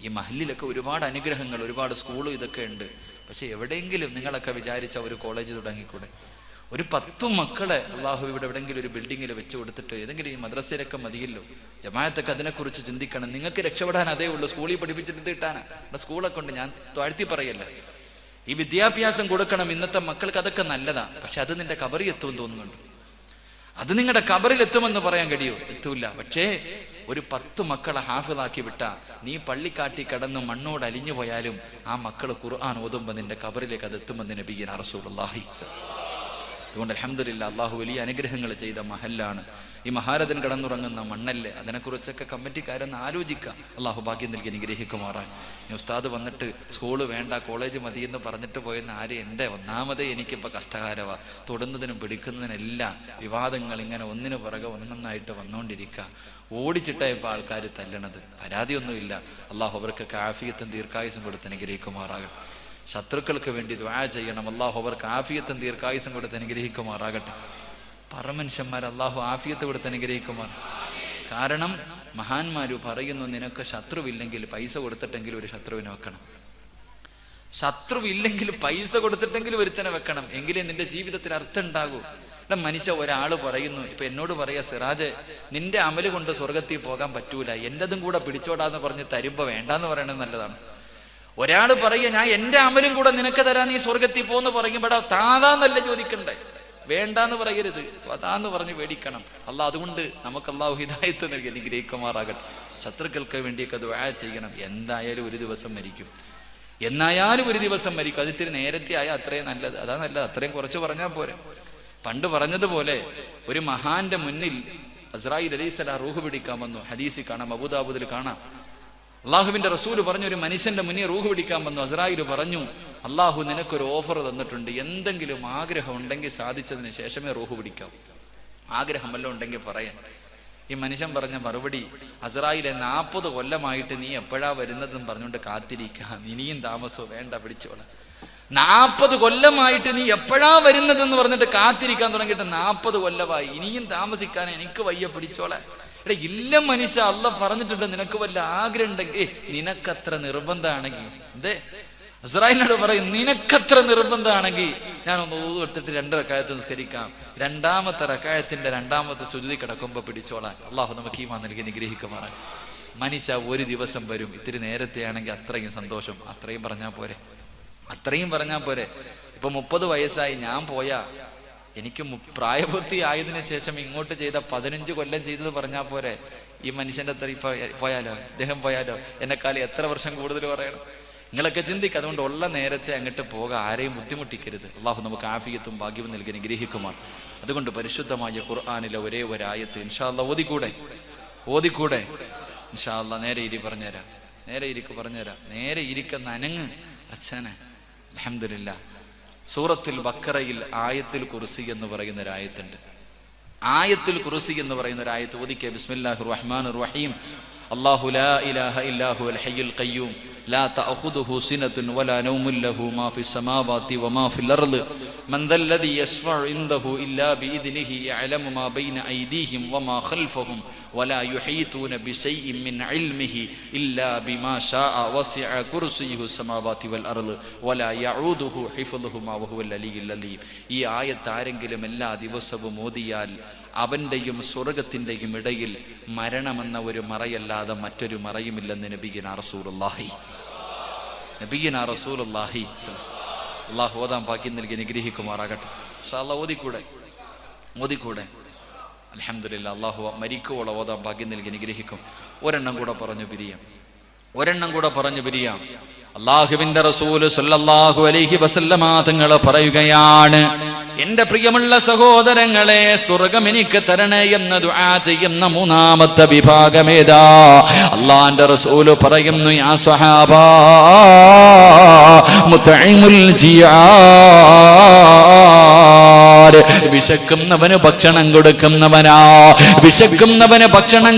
ഈ മഹല്ലിലൊക്കെ ഒരുപാട് അനുഗ്രഹങ്ങൾ, ഒരുപാട് സ്കൂളും ഇതൊക്കെ ഉണ്ട്. പക്ഷെ എവിടെയെങ്കിലും നിങ്ങളൊക്കെ വിചാരിച്ച ഒരു കോളേജ് തുടങ്ങിക്കൂടെ? ഒരു 10 മക്കളെ അള്ളാഹു ഇവിടെ എവിടെയെങ്കിലും ഒരു ബിൽഡിങ്ങിൽ വെച്ച് കൊടുത്തിട്ട് ഏതെങ്കിലും ഈ മദ്രസയിലൊക്കെ മതിയല്ലോ. ജമാഅത്തൊക്കെ അതിനെക്കുറിച്ച് ചിന്തിക്കണം. നിങ്ങൾക്ക് രക്ഷപ്പെടാൻ അതേ ഉള്ളൂ. സ്കൂളിൽ പഠിപ്പിച്ചിട്ട് കിട്ടാനാ. ഇവിടെ സ്കൂളൊക്കെ ഉണ്ട്, ഞാൻ താഴ്ത്തി പറയല്ല. ഈ വിദ്യാഭ്യാസം കൊടുക്കണം ഇന്നത്തെ മക്കൾക്ക്, അതൊക്കെ നല്ലതാ. പക്ഷെ അത് നിന്റെ കബറിൽ എത്തുമെന്ന് തോന്നുന്നുണ്ട്. അത് നിങ്ങളുടെ കബറിൽ എത്തുമെന്ന് പറയാൻ കഴിയോ? എത്തൂല. പക്ഷേ ഒരു 10 മക്കളെ ഹാഫിളാക്കി വിട്ടാ നീ പള്ളിക്കാട്ടി കിടന്ന് മണ്ണോട് അലിഞ്ഞു പോയാലും ആ മക്കൾ ഖുർആൻ ഓതുമ്പോൾ നിന്റെ കബറിലേക്ക് അത് എത്തുമെന്ന് നബിയുനാ റസൂലുള്ളാഹി. അതുകൊണ്ട് അൽഹംദുലില്ലാഹ് അള്ളാഹു വലിയ അനുഗ്രഹങ്ങൾ ചെയ്ത മഹല്ലാണ്. ഈ മഹാരഥൻ കിടന്നുറങ്ങുന്ന മണ്ണല്ലേ, അതിനെക്കുറിച്ചൊക്കെ കമ്മിറ്റിക്കാരൊന്ന് ആലോചിക്കുക. അള്ളാഹു ഭാഗ്യം നൽകി അനുഗ്രഹിക്കുമാറാൻ. ഉസ്താദ് വന്നിട്ട് സ്കൂള് വേണ്ട കോളേജ് മതി എന്ന് പറഞ്ഞിട്ട് പോയെന്ന് ആര്? എൻ്റെ ഒന്നാമതേ എനിക്കിപ്പോൾ കഷ്ടകാരവാ. തൊടുന്നതിനും പിടിക്കുന്നതിനെല്ലാം വിവാദങ്ങൾ ഇങ്ങനെ ഒന്നിനു പുറകെ ഒന്നൊന്നായിട്ട് വന്നുകൊണ്ടിരിക്കുക. ഓടിച്ചിട്ടാ ഇപ്പോൾ ആൾക്കാർ തല്ലണത്. പരാതിയൊന്നുമില്ല. അള്ളാഹു അവർക്കൊക്കെ ആഫിയത്തും ദീർഘായുസും കൊടുത്ത് അനുഗ്രഹിക്കുമാറാകട്ടെ. ശത്രുക്കൾക്ക് വേണ്ടി ദുആ ചെയ്യണം. അള്ളാഹു അവർക്ക് ആഫിയത്തും ദീർഘായുസും കൊടുത്ത് അനുഗ്രഹിക്കുമാറാകട്ടെ. പറമനുഷ്യന്മാർ അള്ളാഹു ആഫിയത്ത് കൊടുത്ത് അനുഗ്രഹിക്കുമാർ. കാരണം മഹാന്മാര് പറയുന്നു, നിനക്ക് ശത്രുവില്ലെങ്കിൽ പൈസ കൊടുത്തിട്ടെങ്കിലും ഒരു ശത്രുവിനെ വെക്കണം. ശത്രുവില്ലെങ്കിൽ പൈസ കൊടുത്തിട്ടെങ്കിലും ഒരുത്തനെ വെക്കണം. എങ്കിലേ നിന്റെ ജീവിതത്തിൽ അർത്ഥം ഉണ്ടാകൂ. മനുഷ്യ ഒരാൾ പറയുന്നു, ഇപ്പൊ എന്നോട് പറയാ, സിറാജ് നിന്റെ അമല് കൊണ്ട് സ്വർഗത്തിൽ പോകാൻ പറ്റൂല, എന്റെതും കൂടെ പിടിച്ചോടാന്ന് പറഞ്ഞ് തരുമ്പോ വേണ്ടാന്ന് പറയണത് നല്ലതാണ്. ഒരാൾ പറയുക, ഞാൻ എന്റെ അമലും കൂടെ നിനക്ക് തരാൻ നീ സ്വർഗത്തിൽ പോന്ന് പറയുമ്പോടാ താതാന്നല്ല ചോദിക്കണ്ടേ, വേണ്ടാന്ന് പറയരുത്, അതാന്ന് പറഞ്ഞ് മേടിക്കണം. അള്ളാഹ് അതുകൊണ്ട് നമുക്ക് അള്ളാഹു ഹിദായത്ത് നൽകി അനുഗ്രഹിക്കുമാറാകട്ടെ. ശത്രുക്കൾക്ക് വേണ്ടിയൊക്കെ ദുആ ചെയ്യണം. എന്തായാലും ഒരു ദിവസം മരിക്കും, എന്നായാലും ഒരു ദിവസം മരിക്കും. അത് ഇത്തിരി നേരത്തെ ആയാൽ അത്രയും നല്ലത്. അതാ നല്ലത്. അത്രയും കുറച്ച് പറഞ്ഞാൽ പോരെ. പണ്ട് പറഞ്ഞതുപോലെ ഒരു മഹാന്റെ മുന്നിൽ അസ്രായീൽ അലൈഹിസ്സലാം റൂഹ് പിടിക്കാൻ വന്നു. ഹദീസിൽ കാണാം, അബൂദാവൂദിൽ കാണാം. അള്ളാഹുവിന്റെ റസൂല് പറഞ്ഞു, ഒരു മനുഷ്യന്റെ മുന്നിൽ റൂഹ് പിടിക്കാൻ വന്നു. അസ്രായീൽ പറഞ്ഞു, അള്ളാഹു നിനക്കൊരു ഓഫർ തന്നിട്ടുണ്ട്, എന്തെങ്കിലും ആഗ്രഹം ഉണ്ടെങ്കിൽ സാധിച്ചതിന് ശേഷമേ റൂഹ് പിടിക്കാവൂ. ആഗ്രഹം വല്ലതും ഉണ്ടെങ്കിൽ പറയാൻ. ഈ മനുഷ്യൻ പറഞ്ഞ മറുപടി, അസ്രായീലെ 40 കൊല്ലമായിട്ട് നീ എപ്പോഴാ വരുന്നതെന്ന് പറഞ്ഞുകൊണ്ട് കാത്തിരിക്കുക, ഇനിയും താമസോ വേണ്ട, പിടിച്ചോളാം. 40 കൊല്ലമായിട്ട് നീ എപ്പോഴാ വരുന്നതെന്ന് പറഞ്ഞിട്ട് കാത്തിരിക്കാൻ തുടങ്ങിയിട്ട് 40 കൊല്ലമായി, ഇനിയും താമസിക്കാൻ എനിക്ക് വയ്യ, പിടിച്ചോളാൻ. എടാ ഇല്ല മനുഷ്യ, അള്ളാഹ് പറഞ്ഞിട്ടുണ്ട് നിനക്ക് വല്ല ആഗ്രഹം ഉണ്ടെങ്കിൽ, നിനക്കത്ര നിർബന്ധമാണെങ്കിൽ, എന്തേ ഇസ്രായേലിനോട് പറയും, നിനക്കത്ര നിർബന്ധമാണെങ്കിൽ ഞാനൊന്ന് ഓതു എടുത്തിട്ട് 2 റക്അത്ത് നിസ്കരിക്കാം, 2ാമത്തെ റക്അത്തിന്റെ 2ാമത്തെ സുജൂദിൽ കിടക്കുമ്പോ പിടിച്ചോളാൻ. അള്ളാഹു നമുക്ക് ഈമാൻ നൽകി അനുഗ്രഹിക്കുമാറാൻ. മനുഷ്യ ഒരു ദിവസം വരും, ഇത്തിരി നേരത്തെ ആണെങ്കിൽ അത്രയും സന്തോഷം. അത്രയും പറഞ്ഞാൽ പോരെ, അത്രയും പറഞ്ഞാൽ പോരെ. ഇപ്പൊ 30 വയസ്സായി ഞാൻ പോയാ, എനിക്ക് പ്രായപൂർത്തി ആയതിനു ശേഷം ഇങ്ങോട്ട് ചെയ്ത 15 കൊല്ലം ചെയ്തത് പറഞ്ഞാൽ പോരെ. ഈ മനുഷ്യന്റെ അത്ര പോയാലോ, അദ്ദേഹം പോയാലോ, എന്നെക്കാലം എത്ര വർഷം കൂടുതൽ പറയണം? നിങ്ങളൊക്കെ ചിന്തിക്കുക. അതുകൊണ്ട് ഉള്ള നേരത്തെ അങ്ങോട്ട് പോകാൻ ആരെയും ബുദ്ധിമുട്ടിക്കരുത്. അള്ളാഹു നമുക്ക് ആഫിയത്തും ഭാഗ്യവും നൽകി അനുഗ്രഹിക്കുമാർ. അതുകൊണ്ട് പരിശുദ്ധമായ ഖുർആനിലെ ഒരേ ഒരു ആയത്ത് ഇൻഷാ അല്ലാഹ് ഓതിക്കൂടെ? ഇൻഷാ അല്ലാഹ് നേരെ ഇരി പറഞ്ഞുതരാം, നേരെ ഇരിക്ക് പറഞ്ഞുതരാം. നേരെ ഇരിക്കുന്ന അനങ്ങ് അച്ഛനെ. അൽഹംദുലില്ലാഹ്. സൂറത്തുൽ ബഖറയിൽ ആയത്തുൽ കുർസി എന്ന് പറയുന്ന ഒരു ആയത്തുണ്ട്. ആയത്തുൽ കുർസി എന്ന് പറയുന്ന ഒരു ആയത്ത് ഓതിക്കേ. ബിസ്മില്ലാഹിർ റഹ്മാനിർ റഹീം. അല്ലാഹു ലാ ഇലാഹ ഇല്ലാ ഹുവൽ ഹയ്യുൽ ഖയ്യൂം لا تأخذه سنة ولا نوم له ما في السماوات وما في الأرض من ذا الذي يشفع عنده إلا بإذنه يعلم ما بين أيديهم وما خلفهم ولا يحيطون بشيء من علمه إلا بما شاء وسع كرسيه السماوات والأرض ولا يعوده حفظهما وهو العلي العظيم. ഈ ആയത്ത് ആരെങ്കിലും എല്ലാ ദിവസവും ഓതിയാൽ അവന്റെയും സ്വർഗത്തിന്റെയും ഇടയിൽ മരണമെന്ന ഒരു മറയല്ലാതെ മറ്റൊരു മറയുമില്ലെന്ന് നബിയുനാ റസൂലുള്ളാഹി. അല്ലാഹു ഓതാൻ ഭാഗ്യം നൽകി അനുഗ്രഹിക്കുമാറാകട്ടെ. ഇൻഷാ അല്ലാഹ് ഓതിക്കൂടെ? അൽഹംദുലില്ലാഹ്. അല്ലാഹു മരിക്കുവോളം ഓതാൻ ഭാഗ്യം നൽകി അനുഗ്രഹിക്കും. ഒരെണ്ണം കൂടെ പറഞ്ഞു പിരിയാം. അല്ലാഹുവിന്റെ റസൂൽ സല്ലല്ലാഹു അലൈഹി വസല്ലമ തങ്ങൾ പറയുകയാണ്, എന്റെ പ്രിയമുള്ള സഹോദരങ്ങളെ, സ്വർഗം എനിക്ക് തരണേ എന്ന് ദുആ ചെയ്യുന്ന 3ാമത്തെ വിഭാഗമേതാ? അല്ലാഹുവിന്റെ റസൂൽ പറയുന്നു, യാ സ്വഹാബാ മുത്ഇമുൽ ജിയാർ. വിശക്കുന്നവന് ഭക്ഷണം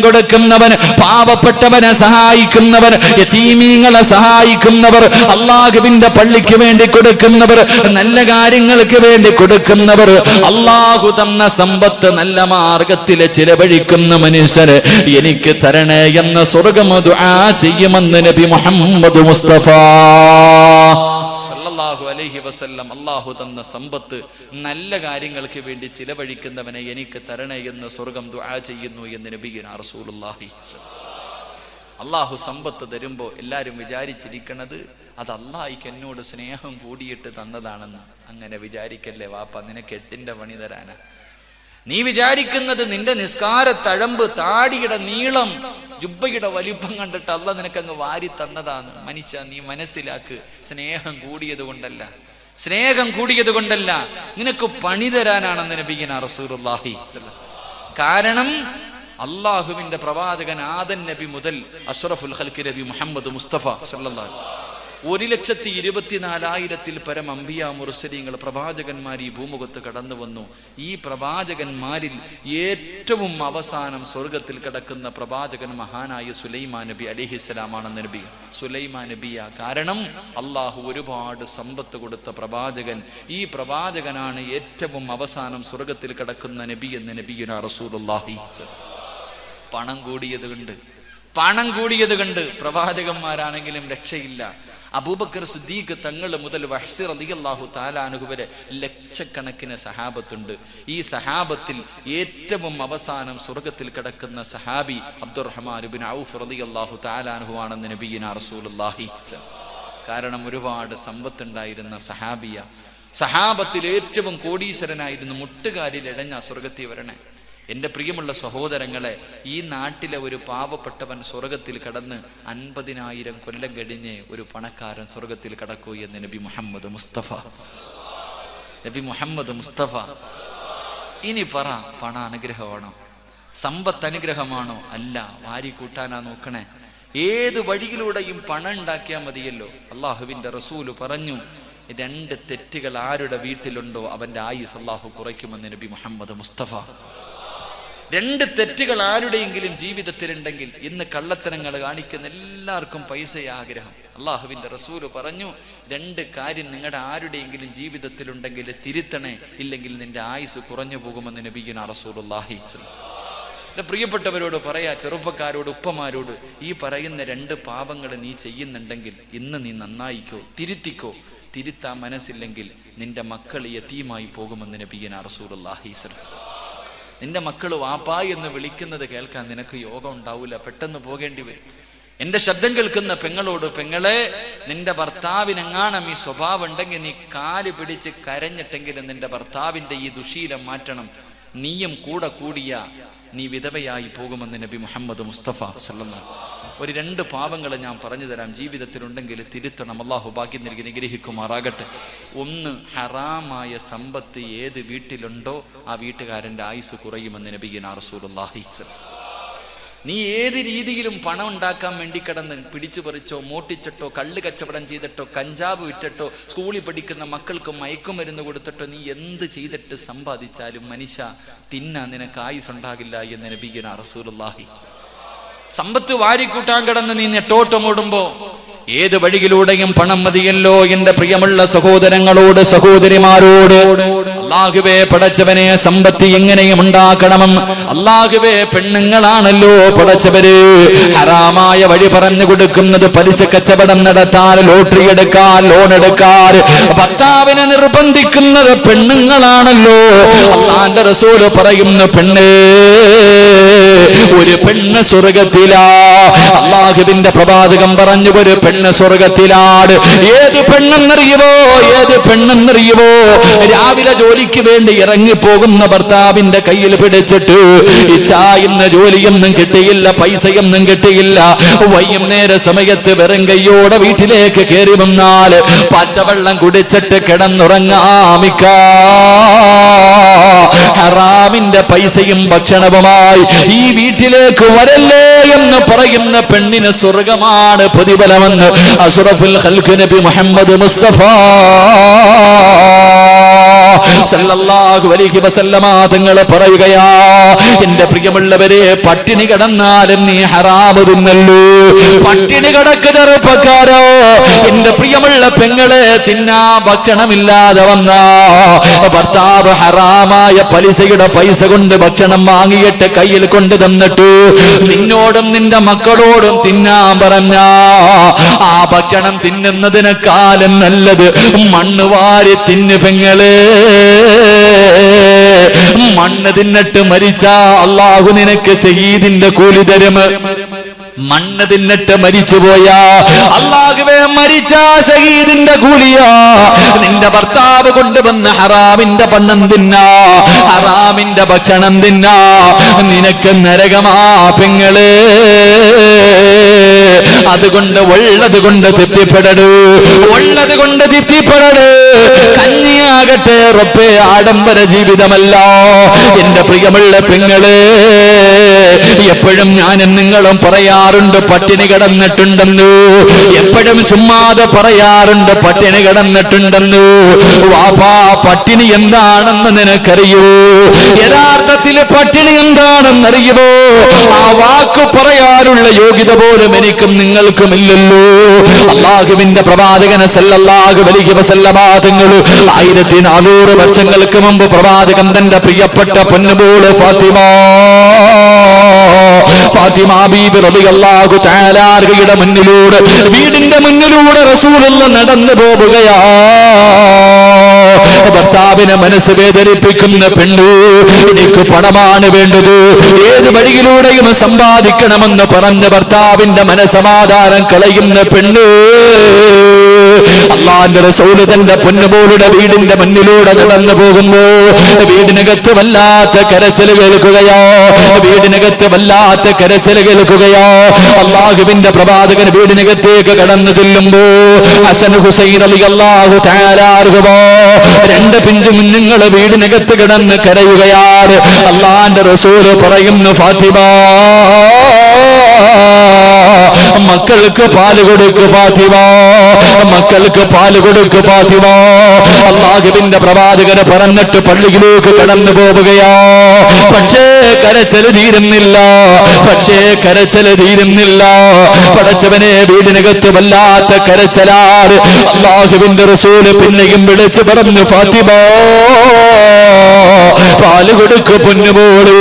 കൊടുക്കുന്നവൻ, പാവപ്പെട്ടവനെ സഹായിക്കുന്നവൻ, യതീമീങ്ങളെ സഹായിക്കുന്നവൻ, കൊടുക്കുന്നവർ, അള്ളാഹുവിന്റെ പള്ളിക്ക് വേണ്ടി കൊടുക്കുന്നവർ, നല്ല കാര്യങ്ങൾക്ക് വേണ്ടി കൊടുക്കുന്നവർ, അള്ളാഹു തന്ന സമ്പത്ത് നല്ല മാർഗത്തിൽ ചിലവഴിക്കുന്ന മനുഷ്യര് എനിക്ക് തരണേ എന്ന സ്വർഗ്ഗം ദുആ ചെയ്യുമെന്ന് നബി മുഹമ്മദ് മുസ്തഫ സല്ലല്ലാഹു അലൈഹി വസല്ലം. അള്ളാഹു തന്ന സമ്പത്ത് നല്ല കാര്യങ്ങൾക്ക് വേണ്ടി ചിലവഴിക്കുന്നവനെ എനിക്ക് തരണേ എന്ന് സ്വർഗ്ഗം ദുആ ചെയ്യുന്നു എന്ന് നബിയുനാ റസൂലുള്ളാഹി. അള്ളാഹു സമ്പത്ത് തരുമ്പോ എല്ലാരും വിചാരിച്ചിരിക്കണത് അത് അള്ളാഹിക്ക് എന്നോട് സ്നേഹം കൂടിയിട്ട് തന്നതാണെന്ന്. അങ്ങനെ വിചാരിക്കല്ലേ വാപ്പ, നിനക്ക് 8ന്റെ പണി തരാനാ. നീ വിചാരിക്കുന്നത് നിന്റെ നിസ്കാര തഴമ്പ്, താടിയുടെ നീളം, ജുബ്ബയുടെ വലിപ്പം കണ്ടിട്ട് അള്ളാഹ് നിനക്കങ്ങ് വാരി തന്നതാണ്. മനുഷ്യ, നീ മനസ്സിലാക്ക്, സ്നേഹം കൂടിയത് കൊണ്ടല്ല, സ്നേഹം കൂടിയത് കൊണ്ടല്ല, നിനക്ക് പണി തരാനാണെന്ന് നബിയുനാ റസൂലുള്ളാഹി. കാരണം അള്ളാഹുവിന്റെ പ്രവാചകൻ ആദൻ നബി മുതൽ അഷ്റഫുൽ ഖൽഖ് നബി മുഹമ്മദ് മുസ്തഫ സല്ലല്ലാഹു 1,24,000 പരം അംബിയാ മുർസലീങ്ങൾ പ്രവാചകന്മാർ ഈ ഭൂമുഖത്ത് കടന്നു വന്നു. ഈ പ്രവാചകന്മാരിൽ ഏറ്റവും അവസാനം സ്വർഗത്തിൽ കിടക്കുന്ന പ്രവാചകൻ മഹാനായ സുലൈമാൻ നബി അലൈഹിസ്സലാമാണെന്ന് നബി. സുലൈമാൻ നബിയ. കാരണം അള്ളാഹു ഒരുപാട് സമ്പത്ത് കൊടുത്ത പ്രവാചകൻ. ഈ പ്രവാചകനാണ് ഏറ്റവും അവസാനം സ്വർഗത്തിൽ കിടക്കുന്ന നബി എന്ന് നബിയുനാ റസൂലുള്ളാഹി. പണം കൂടിയത് കണ്ട് പ്രവാചകന്മാരാണെങ്കിലും രക്ഷയില്ല. അബൂബക്കർ സിദ്ദീഖ് തങ്ങൾ മുതൽ വഹ്ശി റളിയല്ലാഹു തആല അൻഹു വരെ ലക്ഷക്കണക്കിന് സഹാബത്തുണ്ട്. ഈ സഹാബത്തിൽ ഏറ്റവും അവസാനം സ്വർഗത്തിൽ കിടക്കുന്ന സഹാബി അബ്ദുറഹ്മാൻ ഇബ്നു ഔഫ് റളിയല്ലാഹു തആല അൻഹു ആണെന്ന് നബിയുനാ റസൂലുള്ളാഹി. കാരണം ഒരുപാട് സമ്പത്തുണ്ടായിരുന്ന സഹാബിയ. സഹാബത്തിൽ ഏറ്റവും കോടീശ്വരനായിരുന്നു. മുട്ടുകാലിൽ ഇഴഞ്ഞ സ്വർഗത്തിൽ വരണേ. എൻ്റെ പ്രിയമുള്ള സഹോദരങ്ങളെ, ഈ നാട്ടിലെ ഒരു പാവപ്പെട്ടവൻ സ്വർഗത്തിൽ കടന്ന് 50,000 കൊല്ലം കഴിഞ്ഞ് ഒരു പണക്കാരൻ സ്വർഗത്തിൽ കടക്കൂ എന്ന് നബി മുഹമ്മദ് മുസ്തഫ. ഇനി പറ, പണ അനുഗ്രഹമാണോ? സമ്പത്ത് അനുഗ്രഹമാണോ? അല്ല, വാരി കൂട്ടാനാ നോക്കണേ. ഏത് വഴിയിലൂടെയും പണം ഉണ്ടാക്കിയാൽ മതിയല്ലോ. അള്ളാഹുവിന്റെ റസൂല് പറഞ്ഞു, 2 തെറ്റുകൾ ആരുടെ വീട്ടിലുണ്ടോ അവന്റെ ആയുസ് അള്ളാഹു കുറയ്ക്കുമെന്ന് നബി മുഹമ്മദ് മുസ്തഫ. 2 തെറ്റുകൾ ആരുടെയെങ്കിലും ജീവിതത്തിലുണ്ടെങ്കിൽ, ഇന്ന് കള്ളത്തരങ്ങൾ കാണിക്കുന്ന എല്ലാവർക്കും പൈസയെ ആഗ്രഹം. അള്ളാഹുവിന്റെ റസൂല് പറഞ്ഞു, 2 കാര്യം നിങ്ങളുടെ ആരുടെയെങ്കിലും ജീവിതത്തിലുണ്ടെങ്കിൽ തിരുത്തണേ, ഇല്ലെങ്കിൽ നിന്റെ ആയുസ് കുറഞ്ഞു പോകുമെന്ന് നബിയുനാ റസൂലുള്ളാഹി. പ്രിയപ്പെട്ടവരോട് പറയാ, ചെറുപ്പക്കാരോട്, ഉപ്പമാരോട്, ഈ പറയുന്ന 2 പാപങ്ങൾ നീ ചെയ്യുന്നുണ്ടെങ്കിൽ ഇന്ന് നീ നന്നായിക്കോ, തിരുത്തിക്കോ. തിരുത്താൻ മനസ്സില്ലെങ്കിൽ നിന്റെ മക്കൾ യതീമായി പോകുമെന്ന് നബിയുനാ റസൂലുള്ളാഹി. നിന്റെ മക്കൾ വാപ്പാ എന്ന് വിളിക്കുന്നത് കേൾക്കാൻ നിനക്ക് യോഗം ഉണ്ടാവില്ല, പെട്ടെന്ന് പോകേണ്ടി വരും. എന്റെ ശബ്ദം കേൾക്കുന്ന പെങ്ങളോട്, പെങ്ങളെ, നിന്റെ ഭർത്താവിനെങ്ങാണം ഈ സ്വഭാവം ഉണ്ടെങ്കിൽ നീ കാല് പിടിച്ച് കരഞ്ഞിട്ടെങ്കിലും നിന്റെ ഭർത്താവിന്റെ ഈ ദുശീലം മാറ്റണം. നീയും കൂടിയ നീ വിധവയായി പോകുമെന്ന് നബി മുഹമ്മദ് മുസ്തഫ സല്ലല്ലാഹു. ഒരു 2 പാപങ്ങൾ ഞാൻ പറഞ്ഞു തരാം, ജീവിതത്തിലുണ്ടെങ്കിൽ തിരുത്തണം. അല്ലാഹു ഭാഗ്യം നൽകി നിഗ്രഹിക്കുമാറാകട്ടെ. 1, ഹറാമായ സമ്പത്ത് ഏത് വീട്ടിലുണ്ടോ ആ വീട്ടുകാരന്റെ ആയുസ് കുറയുമെന്ന് നബിയുനാ റസൂലുള്ളാഹി. നീ ഏത് രീതിയിലും പണം ഉണ്ടാക്കാൻ വേണ്ടി കിടന്ന് പിടിച്ചു പറിച്ചോ, മോട്ടിച്ചിട്ടോ, കള്ള് കച്ചവടം ചെയ്തിട്ടോ, കഞ്ചാവ് വിറ്റിട്ടോ, സ്കൂളിൽ പഠിക്കുന്ന മക്കൾക്ക് മയക്കുമരുന്ന് കൊടുത്തിട്ടോ, നീ എന്ത് ചെയ്തിട്ട് സമ്പാദിച്ചാലും മനുഷ്യ തിന്നാൻ നിനക്ക് ആയുസ് ഉണ്ടാകില്ല എന്ന് നബിയുനാ റസൂലുള്ളാഹി. സമ്പത്ത് വാരിക്കൂട്ടാൻ കിടന്ന് നീ നെട്ടോട്ടമോടുമ്പോ ഏത് വഴിയിലൂടെയും പണം മതിയല്ലോ. എന്റെ പ്രിയമുള്ള സഹോദരങ്ങളോട്, സഹോദരിമാരോട്, അല്ലാഹുവേ പടച്ചവനെ, സമ്പത്ത് എങ്ങനെയും ഉണ്ടാക്കണമെന്ന്. അല്ലാഹുവേ, പെണ്ണുങ്ങളാണല്ലോ പടച്ചവര് ഹറാമായ വഴി പറഞ്ഞു കൊടുക്കുന്നത്. പലിശ കച്ചവടം നടത്താൻ, ലോട്ടറി എടുക്കാൻ, ലോൺ എടുക്കാൻ ഭർത്താവിനെ നിർബന്ധിക്കുന്നത് പെണ്ണുങ്ങളാണല്ലോ. അല്ലാഹുവിന്റെ റസൂൽ പറയുന്നു, പെണ്ണേ, ഒരു പെണ്ണ് സ്വർഗത്തിലാ. അല്ലാഹുവിന്റെ പ്രവാചകൻ പറഞ്ഞു, ഒരു പെണ്ണ് സ്വർഗത്തിലാണ്. ഏത് പെണ്ണെന്നറിയുവോ? രാവിലെ ജോലിക്ക് വേണ്ടി ഇറങ്ങിപ്പോകുന്ന ഭർത്താവിന്റെ കയ്യിൽ പിടിച്ചിട്ട്, ഇച്ചാ ഇന്ന് ജോലിയൊന്നും കിട്ടിയില്ല, പൈസയൊന്നും കിട്ടിയില്ല, വൈകുന്നേര സമയത്ത് വെറും കയ്യോടെ വീട്ടിലേക്ക് കയറി വന്നാൽ പച്ചവെള്ളം കുടിച്ചിട്ട് കിടന്നുറങ്ങാമിക്ക. ഹറാമിന്റെ പൈസയും ഭക്ഷണവുമായി ഈ വീട്ടിലേക്ക് വരല്ലേ എന്ന് പറയുന്ന പെണ്ണിന് സ്വർഗമാണ് പ്രതിഫലമെന്ന് അഷ്റഫുൽ ഖൽഖ് നബി മുഹമ്മദ് മുസ്തഫ. സല്ലല്ലാഹു അലൈഹി വസല്ലമ തങ്ങൾ പറയുകയാ, എന്റെ പ്രിയമുള്ളവരെ, പട്ടിണി കിടന്നാലും നീ ഹറാമ് തിന്നല്ലോ. പട്ടിണി കിടക്ക് ചെറുപ്പക്കാരോ, എന്റെ പ്രിയമുള്ള പെങ്ങളെ, തിന്നാ ഭക്ഷണമില്ലാതെ വന്ന ഭർത്താവ് ഹറാമായ പലിശയുടെ പൈസ കൊണ്ട് ഭക്ഷണം വാങ്ങിയിട്ട് കയ്യിൽ കൊണ്ട് തന്നിട്ടു നിന്നോടും നിന്റെ മക്കളോടും തിന്നാൻ പറഞ്ഞ ആ ഭക്ഷണം തിന്നുന്നതിനേക്കാളും നല്ലത് മണ്ണ് വാരി തിന്നു പെങ്ങളെ. മണ്ണ് തിന്നിട്ട് മരിച്ചാ അല്ലാഹു നിനക്ക് ശഹീദിന്റെ കൂലി തരും. മണ്ണ് തിന്നിട്ട് മരിച്ചുപോയാ അല്ലാഹുവേ, മരിച്ച ശഹീദിന്റെ കൂലിയാ. നിന്റെ ഭർത്താവ് കൊണ്ടുവന്ന ഹറാമിന്റെ പണം തിന്നാ, ഹറാമിന്റെ ഭക്ഷണം തിന്നാ, നിനക്ക് നരകമാ പെങ്ങളെ. അതുകൊണ്ട് ഉള്ളത് കൊണ്ട് തൃപ്തിപ്പെടൂ, ഉള്ളത് കൊണ്ട് തൃപ്തിപ്പെടൂ. കന്യാകട്ടെ റബ്ബേ, ആഡംബര ജീവിതമല്ല. എന്റെ പ്രിയമുള്ള പെങ്ങളെ, എപ്പോഴും ഞാനും നിങ്ങളും പറയാറുണ്ട് പട്ടിണി കിടന്നിട്ടുണ്ടെന്നു. എപ്പോഴും ചുമ്മാതെ പറയാറുണ്ട് പട്ടിണി കിടന്നിട്ടുണ്ടെന്നു. വാപ്പാ, പട്ടിണി എന്താണെന്ന് നിനക്കറിയോ? യഥാർത്ഥത്തിൽ പട്ടിണി എന്താണെന്നറിയുമോ? ആ വാക്ക് പറയാനുള്ള യോഗ്യത പോലും എനിക്കും നിങ്ങൾക്കും ഇല്ലല്ലോ. അല്ലാഹുവിന്റെ പ്രവാചകൻ സല്ലല്ലാഹു അലൈഹി വസല്ലമ തങ്ങൾ 1400 വർഷങ്ങൾക്ക് മുമ്പ് പ്രവാചകൻ തന്റെ പ്രിയപ്പെട്ട പൊന്നുമോൾ ഫാത്തിമ ബീബി റളിയല്ലാഹു തആല അൻഹയുടെ മുന്നിലൂടെ, വീടിന്റെ മുന്നിലൂടെ റസൂലുള്ളാഹി നടന്നു പോവുകയാ. ഭർത്താവിനെ മനസ്സ് വേദനിപ്പിക്കുന്ന പെണ്ണു, എനിക്ക് പണമാണ് വേണ്ടത്, ഏത് വഴിയിലൂടെയും സമ്പാദിക്കണമെന്ന് പറഞ്ഞ ഭർത്താവിന്റെ മനസമാധാനം കളയുന്ന പെണ്ണു, അല്ലാഹുവിന്റെ റസൂൽ തന്റെ പൊന്നുമോളുടെ വീടിന്റെ മുന്നിലൂടെ നടന്നു പോകുമ്പോ വീടിനകത്ത് വല്ലാത്ത കരച്ചിൽ കേൾക്കുകയോ, വീടിനകത്ത് വല്ലാത്ത കരച്ചിൽ കേൾക്കുകയോ. അല്ലാഹുവിന്റെ പ്രവാചകൻ വീടിനകത്തേക്ക് കടന്നു ചെല്ലുമ്പോ ഹസൻ ഹുസൈൻ റളിയല്ലാഹു തആല അൻഹുമാ രണ്ട് പിഞ്ചു കുഞ്ഞുങ്ങൾ വീടിനകത്ത് കിടന്ന് കരയുകയാണ്. അല്ലാഹുവിന്റെ റസൂൽ പറയുന്നു, ഫാത്തിമ, മക്കൾക്ക് പാല് കൊടുക്ക് ഫാത്തിമ, മക്കൾക്ക് പാല് കൊടുക്ക് ഫാത്തിമ. അല്ലാഹുവിന്റെ പ്രവാചകന് പറഞ്ഞിട്ട് പള്ളിയിലേക്ക് കടന്നു പോവുകയാ. പക്ഷേ കരച്ചിൽ തീരുന്നില്ല, പക്ഷേ കരച്ചിൽ തീരുന്നില്ല. പടച്ചവനെ, വീടിനകത്ത് വല്ലാത്ത കരച്ചിലാണ്. അല്ലാഹുവിന്റെ റസൂല് പിന്നെയും വിളിച്ചു പറഞ്ഞു, ഫാത്തിമ, പാല് കൊടുക്ക് പൊന്നുമോള്,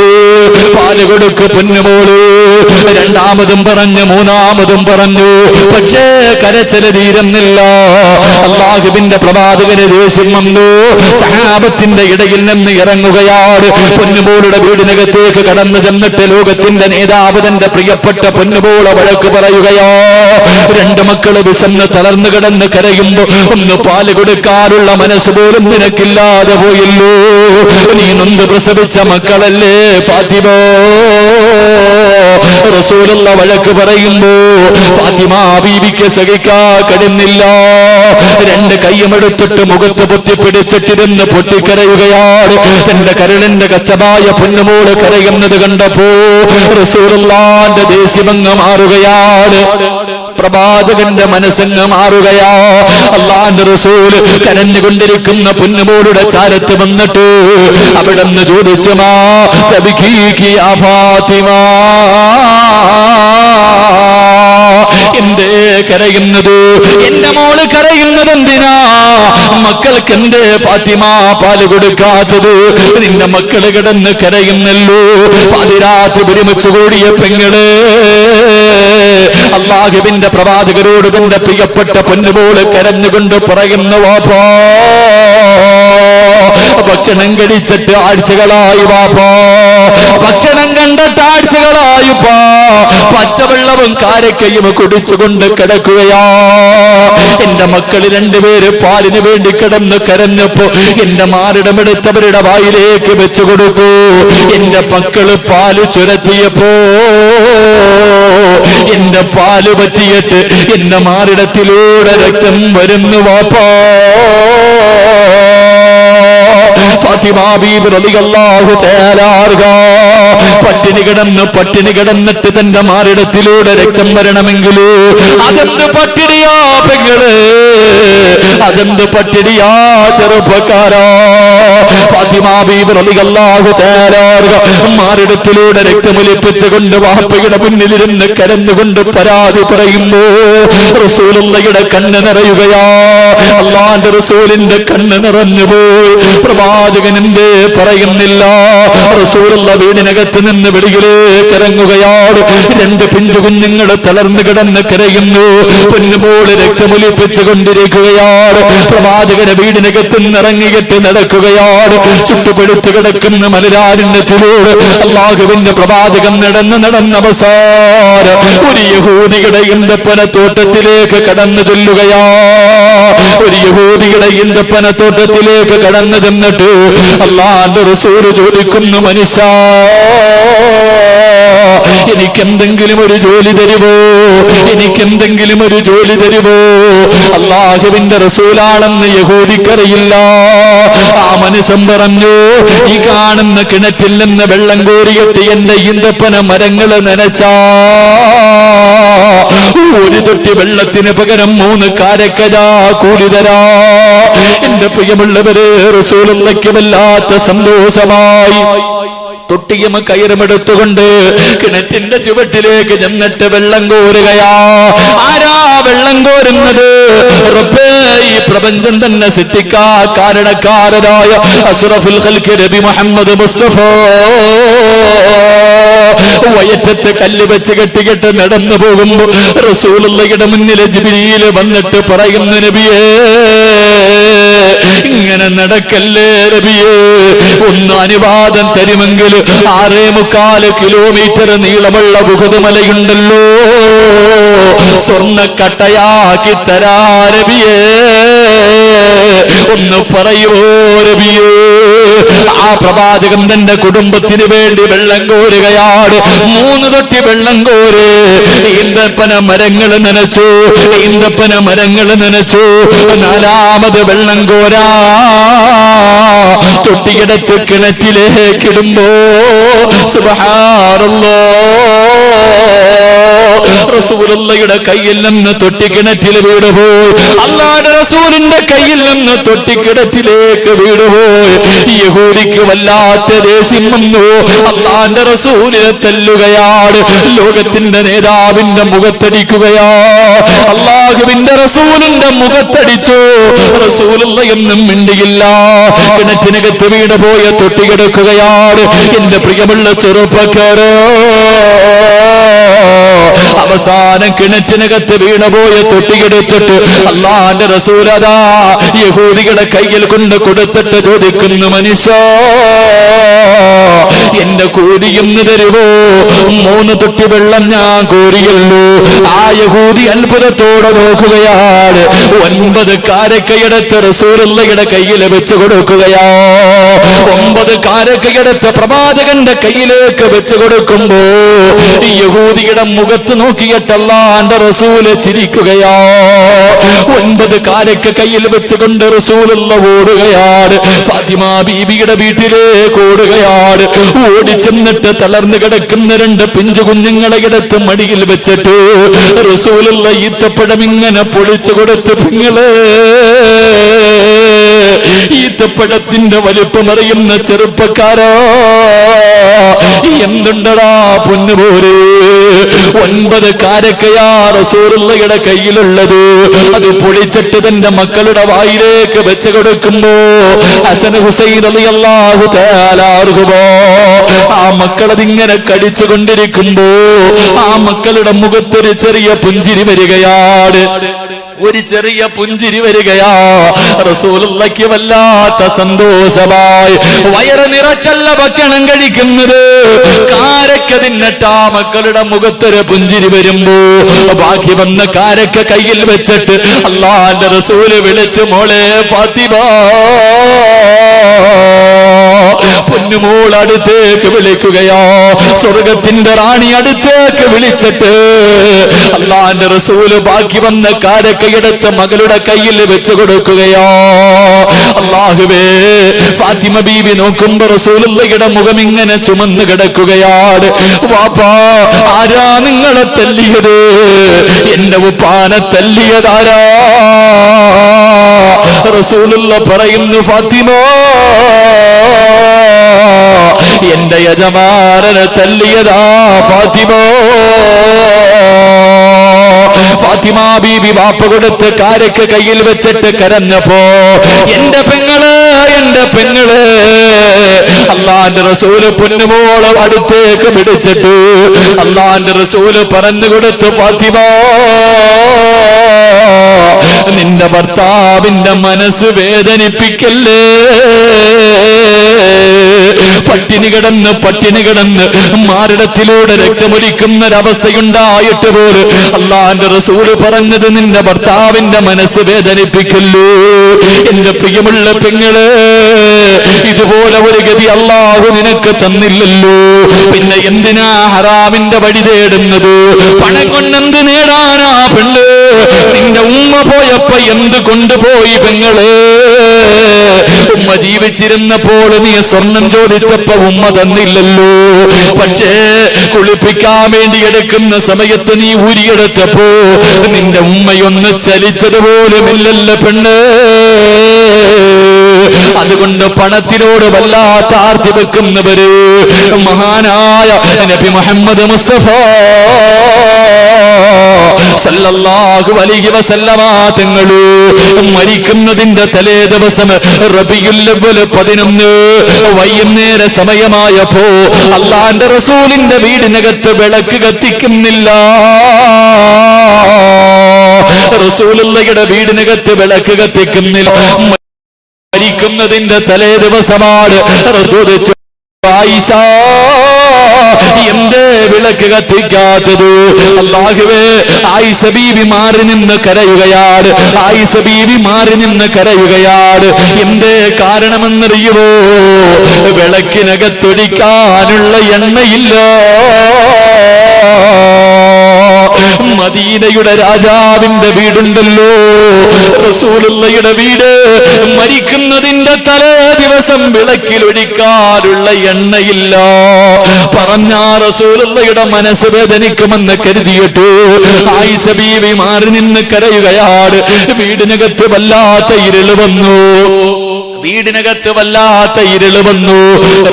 പാല് കൊടുക്ക് പൊന്നുമോള്. രണ്ടാമതും പറഞ്ഞു, മൂന്നാമതും പറഞ്ഞു, പക്ഷേ കരച്ചിൽ തീരുന്നില്ല. അല്ലാഹുവിന്റെ പ്രവാചകന് ദേഷ്യം വന്നു. സഹാബത്തിന്റെ ഇടയിൽ നിന്ന് ഇറങ്ങുകയാണ്. പൊന്നുമോളുടെ വീടിനകത്തേക്ക് കടന്നു ചെന്നിട്ട് ലോകത്തിന്റെ നേതാവ് തന്റെ പ്രിയപ്പെട്ട പൊന്നുമോളെ വഴക്ക് പറയുകയോ. രണ്ട് മക്കള് വിശന്ന് തളർന്നു കിടന്ന് കരയുമ്പോ ഒന്ന് പാല് കൊടുക്കാനുള്ള മനസ്സ് പോലും നിനക്കില്ലാതെ പോയല്ലോ. നീ നൊന്ത് പ്രസവിച്ച മക്കളല്ലേ ഫാത്തിമ. റസൂലുള്ള വഴക്ക് പറയുമ്പോ ഫാത്തിമ ബീവിക്ക് സഹിക്കാൻ കഴിയുന്നില്ല. രണ്ട് കയ്യുമെടുത്തിട്ട് മുഖത്ത് പൊത്തിപ്പിടിച്ചിട്ടിരുന്ന് പൊട്ടിക്കരയുകയാണ്. തന്റെ കരളിന്റെ കച്ചമായ പൊന്നുമോള് കരയുന്നത് കണ്ടപ്പോ റസൂലുള്ളാഹിന്റെ ദേഷ്യമങ്ങ് മാറുകയാണ്, പ്രവാചകന്റെ മനസ്സങ്ങ് മാറുകയാ. അല്ലാഹുവിന്റെ റസൂൽ കരഞ്ഞുകൊണ്ടിരിക്കുന്ന പൊന്നുമോളുടെ ചാരത്ത് വന്നിട്ട് അവിടെന്ന് ചോദിച്ചു, മാ തബ്കീകി യാ ഫാത്തിമ, എന്തേ കരയുന്നത്? എന്റെ മോള് കരയുന്നത് എന്തിനാ? മക്കൾക്ക് എന്തേ ഫാത്തിമ പാല് കൊടുക്കാത്തത്? നിന്റെ മക്കള് കിടന്ന് കരയുന്നല്ലോ. പാതിരാത്രി ഒരുമിച്ച് കൂടിയ പെങ്ങള് അല്ലാഹുവിന്റെ പ്രവാചകരോട് തന്റെ പ്രിയപ്പെട്ട പൊന്നുമോള് കരഞ്ഞുകൊണ്ട് പറയുന്നു, വാപ്പാ, ഭക്ഷണം കഴിച്ചിട്ട് ആഴ്ചകളായി വാപ്പാ, ഭക്ഷണം കണ്ടിട്ട് ആഴ്ചകളായിപ്പാ, പച്ചവെള്ളവും കാരക്കയും കുടിച്ചുകൊണ്ട് കിടക്കുകയാ. എന്റെ മക്കള് രണ്ടുപേര് പാലിന് വേണ്ടി കിടന്ന് കരഞ്ഞപ്പോ എന്റെ മാറിടമെടുത്തവരുടെ വായിലേക്ക് വെച്ചു കൊടുത്തു. എന്റെ മക്കള് പാല് ചുരത്തിയപ്പോ എന്റെ പാല് പറ്റിയിട്ട് എന്റെ മാറിടത്തിലൂടെ രക്തം വരുന്നു വാപ്പാ. ഫാത്തിമ ബീബി റളിയല്ലാഹു തആല അൻഹ പട്ടിണി കിടന്നിട്ട് തന്റെ മാറിടത്തിലൂടെ രക്തം വരണമെങ്കിൽ അതെന്ത് പട്ടിണിയാ പെങ്ങള്? അതെന്ത് പട്ടിണിയാ ചെറുപ്പക്കാരാ. ഫാത്തിമ ബീവി റളിയല്ലാഹു തആല മാറിടത്തിലൂടെ രക്തമൊലിപ്പിച്ചുകൊണ്ട് വാപ്പയുടെ മുന്നിലിരുന്ന് കരഞ്ഞുകൊണ്ട് പരാതി പറയുമ്പോ റസൂലുള്ളാഹിയുടെ കണ്ണ് നിറയുകയാ. അല്ലാഹുവിന്റെ റസൂലിന്റെ കണ്ണ് നിറഞ്ഞുപോയി. പ്രവാചകൻ എന്തേ പറയുന്നില്ല? റസൂലുള്ള വീടിനകത്ത് നിന്ന് വെളിയിലേക്ക് ഇറങ്ങുകയാണ്. രണ്ട് പിഞ്ചു കുഞ്ഞുങ്ങൾ തളർന്നു കിടന്ന് കരയുന്നു. പൊന്നുപോലെ രക്തമൊലിപ്പിച്ചു കൊണ്ടിരിക്കുകയാണ്. പ്രവാചകനെ വീടിനകത്ത് നിന്ന് ഇറങ്ങിയിട്ട് നടക്കുകയാണ്. ചുട്ടുപെടുത്തു കിടക്കുന്ന മലരാരണ്യത്തിലൂടെ അല്ലാഹുവിന്റെ പ്രവാചകൻ നടന്ന് അവസാനം ഒരു യഹൂദിയുടെ ഈന്തപ്പനത്തോട്ടത്തിലേക്ക് കടന്നു ചെല്ലുകയാ. ഒരു യഹൂദിയുടെ ഈന്തപ്പനത്തോട്ടത്തിലേക്ക് കടന്നു ചെന്നിട്ട് അല്ലാഹുവിന്റെ റസൂൽ ചോദിക്കുന്നു, മനുഷ്യ എനിക്കെന്തെങ്കിലും ഒരു ജോലി തരുവോ? എനിക്കെന്തെങ്കിലും ഒരു ജോലി തരുവോ? അല്ലാഹുവിന്റെ റസൂലാണെന്ന് യഹൂദിക്കറിയില്ല. ആ മനുഷ്യൻ പറഞ്ഞു, ഈ കാണുന്ന കിണറ്റിൽ നിന്ന് വെള്ളം കോരിയിട്ട് എന്റെ ഈന്തപ്പന മരങ്ങൾ നനച്ചാ ഒരു തൊട്ടി വെള്ളത്തിന് പകരം 3 കാരക്കരാ കൂലി തരാ. എന്റെ പ്രിയമുള്ളവരെ, റസൂലുള്ളാഹിക്ക് വല്ലാത്ത സന്തോഷമായി. തൊട്ടിയും കയറുമെടുത്തുകൊണ്ട് കിണറ്റിന്റെ ചുവട്ടിലേക്ക് ചെന്നിട്ട് വെള്ളം കോരുകയാ. ആരാ വെള്ളം കോരുന്നത്? റബ്ബേ, ഈ പ്രപഞ്ചം തന്നെ സൃഷ്ടിക്കാ കാരണക്കാരനായ അഷ്റഫുൽ ഖൽഖ് നബി മുഹമ്മദ് മുസ്തഫ വയറ്റത്ത് കല്ല് വെച്ച് കെട്ടിക്കെട്ട് നടന്നു പോകുമ്പോ റസൂലുള്ളാഹിയുടെ മുന്നിൽ ജിബ്രീൽ വന്നിട്ട് പറയുന്നു, നബിയേ ഇങ്ങനെ നടക്കല്ലേ നബിയേ, ഒന്ന് അനുവാദം തരുമെങ്കിൽ 6.25 കിലോമീറ്റർ നീളമുള്ള ഉഹദ് മലയുണ്ടല്ലോ, സ്വർണ്ണക്കട്ടയാക്കി തരാ നബിയേ, ഒന്ന് പറയുവോ നബിയേ. ആ പ്രവാചകൻ തന്റെ കുടുംബത്തിന് വേണ്ടി വെള്ളം കോരുകയാണ്. 3 തൊട്ടി വെള്ളം കോര്. ഈന്തപ്പന മരങ്ങൾ നനച്ചു, ഈന്തപ്പന മരങ്ങൾ നനച്ചു. 4ാമത് വെള്ളം കോരാ തൊട്ടിയെടുത്ത് കിണറ്റിലേക്കിടുമ്പോ സുബ്ഹാനല്ലാഹ്, റസൂലുള്ളാഹിയുടെ കയ്യിൽ നിന്ന് തൊട്ടി കിണറ്റിൽ വീടുപോയി. അല്ലാഹുവിന്റെ റസൂലിന്റെ കയ്യിൽ നിന്ന് തൊട്ടി കിണറ്റിലേക്ക് വീടുപോയി. യഹൂദിക്ക് വല്ലാത്ത ദേഷ്യം വന്നു. അല്ലാഹുവിന്റെ റസൂലിനെ തല്ലുകയാണ്. ലോകത്തിന്റെ നേതാവിന്റെ മുഖത്തടിക്കുകയാ. അല്ലാഹുവിന്റെ റസൂലിന്റെ മുഖത്തടിച്ചു. റസൂലുള്ളാഹി ഒന്നും മിണ്ടിയില്ല. കിണറ്റിനകത്ത് വീണുപോയ തൊട്ടി കിടക്കുകയാണ്. എന്റെ പ്രിയമുള്ള ചെറുപ്പക്കാരോ, അവസാനം കിണറ്റിനകത്ത് വീണുപോയ തൊട്ടിയെടുത്തിട്ട് അല്ലാഹുവിന്റെ റസൂൽ അതാ യഹൂദികളുടെ കയ്യിൽ കൊണ്ട് കൊടുത്തിട്ട് ചോദിക്കുന്നു, മനുഷ്യ എന്റെ കൂലിയൊന്ന് തരുവോ? 3 തൊട്ടി വെള്ളം ഞാൻ കോരിയല്ലോ. ആ യഹൂദി അത്ഭുതത്തോടെ നോക്കുകയാണ്. 9 കാരക്കയെടുത്ത് റസൂലുള്ളാഹിയുടെ കയ്യിൽ വെച്ച് കൊടുക്കുകയാ. 9 കാരക്കയെടുത്ത് പ്രവാചകന്റെ കയ്യിലേക്ക് വെച്ച് കൊടുക്കുമ്പോ യഹൂദിയുടെ മുഖത്ത് നോക്കിയിട്ട് അല്ലാഹുവിന്റെ റസൂല് ചിരിക്കുകയാ. 9 കാരക്ക കയ്യിൽ വെച്ചുകൊണ്ട് റസൂലുള്ളാഹി ഓടുകയാണ്. ഫാത്തിമ ബീബിയുടെ വീട്ടിലേക്ക് ഓടുകയാണ്. ഓടിച്ചെന്നിട്ട് തളർന്നു കിടക്കുന്ന 2 പിഞ്ചു കുഞ്ഞുങ്ങളെ എടുത്ത് മടിയിൽ വെച്ചിട്ട് റസൂലുള്ളാഹി ഈത്തപ്പഴം ഇങ്ങനെ പൊളിച്ചു കൊടുത്തു. പിങ്ങളെ, ഈത്തപ്പഴത്തിന്റെ വലിപ്പമറിയുന്ന ചെറുപ്പക്കാരോ, എന്തുണ്ടടാ പൊന്നുപോരെ? 9 കാരക്കയാ റസൂലുള്ളാഹിയുടെ കയ്യിലുള്ളത്. അത് പൊളിച്ചിട്ട് തന്റെ മക്കളുടെ വായിലേക്ക് വെച്ച് കൊടുക്കുമ്പോ ഹസൻ ഹുസൈൻ റളിയല്ലാഹു തആല അൻഹുമാ ആ മക്കളതിങ്ങനെ കടിച്ചുകൊണ്ടിരിക്കുമ്പോ ആ മക്കളുടെ മുഖത്തൊരു ചെറിയ പുഞ്ചിരി വരികയാണ്. ഒരു ചെറിയ പുഞ്ചിരി വരികയാ. റസൂലുള്ളാഹിക്ക് വല്ലാത്ത സന്തോഷമായി. വയറ് നിറച്ചല്ല ഭക്ഷണം കഴിക്കുന്നത്. കാരക്ക തിന്നിട്ടാ മക്കളുടെ മുഖത്തൊരു പുഞ്ചിരി വരുമ്പോ ബാക്കി വന്ന കാരക്ക കയ്യിൽ വെച്ചിട്ട് അല്ലാഹുവിന്റെ റസൂല് വിളിച്ചു, മോളെ ഫാത്തിമ, പൊന്നുമോൾ അടുത്തേക്ക് വിളിക്കുകയോ. സ്വർഗത്തിന്റെ റാണി അടുത്തേക്ക് വിളിച്ചിട്ട് അല്ലാഹുവിന്റെ റസൂല് ബാക്കി വന്ന കാരക്കയെടുത്ത് മകളുടെ കയ്യിൽ വെച്ച് കൊടുക്കുകയോ. അല്ലാഹുവേ, ഫാത്തിമ ബീവി നോക്കുമ്പോ റസൂലുള്ളാഹിയുടെ മുഖം ഇങ്ങനെ ചുമന്ന് കിടക്കുകയാണ്. വാപ്പാ, ആരാ നിങ്ങളെ തല്ലിയത്? എന്റെ ഉപ്പാനെ തല്ലിയതാരാ? റസൂലുള്ള പറയുന്നു, ഫാത്തിമ എന്റെ യജമാനനെ തല്ലിയതാ ഫാത്തിമ. ഫാത്തിമ ബീബി വാപ്പ കൊടുത്ത് കാരക്ക് കയ്യിൽ വെച്ചിട്ട് കരഞ്ഞപ്പോ, എന്റെ പെങ്ങള് അള്ളാന്റെ റസൂല് പൊന്നുമോളെ അടുത്തേക്ക് പിടിച്ചിട്ട് അള്ളാന്റെ റസൂല് പറഞ്ഞു കൊടുത്തു, ഫാത്തിമ നിന്റെ ഭർത്താവിന്റെ മനസ്സ് വേദനിപ്പിക്കല്ലേ. പട്ടിണി കിടന്ന് മാറിടത്തിലൂടെ രക്തമൊലിക്കുന്നൊരവസ്ഥയുണ്ടായിട്ട് പോലും അള്ളാന്റെ റസൂല് പറഞ്ഞത്, നിന്റെ ഭർത്താവിന്റെ മനസ്സ് വേദനിപ്പിക്കല്ലോ. എന്റെ പ്രിയമുള്ള പെങ്ങള്, ഇതുപോലെ ഒരു ഗതി അള്ളാഹു നിനക്ക് തന്നില്ലല്ലോ, പിന്നെ എന്തിനാ ഹറാമിന്റെ വഴി തേടുന്നത്? പണം കൊണ്ടെന്ത് നേടാനാ പെണ്ണ്? നിന്റെ ഉമ്മ പോയപ്പോ എന്ത് കൊണ്ടുപോയി പെങ്ങള്? ഉമ്മ ജീവിച്ചിരുന്നപ്പോൾ നീ സ്വർണം ചോദിച്ചപ്പോ ഉമ്മ തന്നില്ലല്ലോ, പക്ഷേ കുളിപ്പിക്കാൻ വേണ്ടി എടുക്കുന്ന സമയത്ത് നീ ഊരിയെടുത്തപ്പോ നിന്റെ ഉമ്മയൊന്ന് ചലിച്ചതുപോലുമില്ലല്ലോ പെണ്ണ്. അതുകൊണ്ട് പണത്തിനോട് വല്ലാത്ത ആർത്തി വെക്കുന്നവര് മഹാനായ നബി മുഹമ്മദ് മുസ്തഫ സല്ലല്ലാഹു അലൈഹി വസല്ലമ തങ്ങള് മരിക്കുന്നതിന്റെ തലേ ദിവസം റബീഉൽ അവ്വൽ 11 വൈകുന്നേര സമയമായപ്പോ അള്ളാന്റെ റസൂലിന്റെ വീടിനകത്ത് വിളക്ക് കത്തിക്കുന്നില്ല. റസൂലുള്ളാഹിയുടെ വീടിനകത്ത് വിളക്ക് കത്തിക്കുന്നില്ല. മരിക്കുന്നതിന്റെ തലേ ദിവസമാണ്. റസൂൽ ചോദിച്ചു, ആയിഷ എന്തേ വിളക്ക് കത്തിക്കാത്തത്? അല്ലാഹുവേ, ആയിഷ ബീവി മാറി നിന്ന് കരയുകയാണ്. എന്തേ കാരണമെന്നറിയുവോ? വിളക്കിനകത്തൊഴിക്കാനുള്ള എണ്ണയില്ല. മദീനയുടെ രാജാവിന്റെ വീടുണ്ടല്ലോ, റസൂലുള്ളാഹിയുടെ വീട്, മരിക്കുന്നതിന്റെ തലേ ദിവസം വിളക്കിൽ ഒഴിക്കാനുള്ള എണ്ണയില്ല. പറഞ്ഞ റസൂലുള്ളാഹിയുടെ മനസ്സ് വേദനിക്കുമെന്ന് കരുതിയിട്ട് ആയിഷ ബീവി മാറി നിന്ന് കരയുകയാണ്. വീടിനകത്ത് വല്ലാത്ത ഇരുള് വന്നു.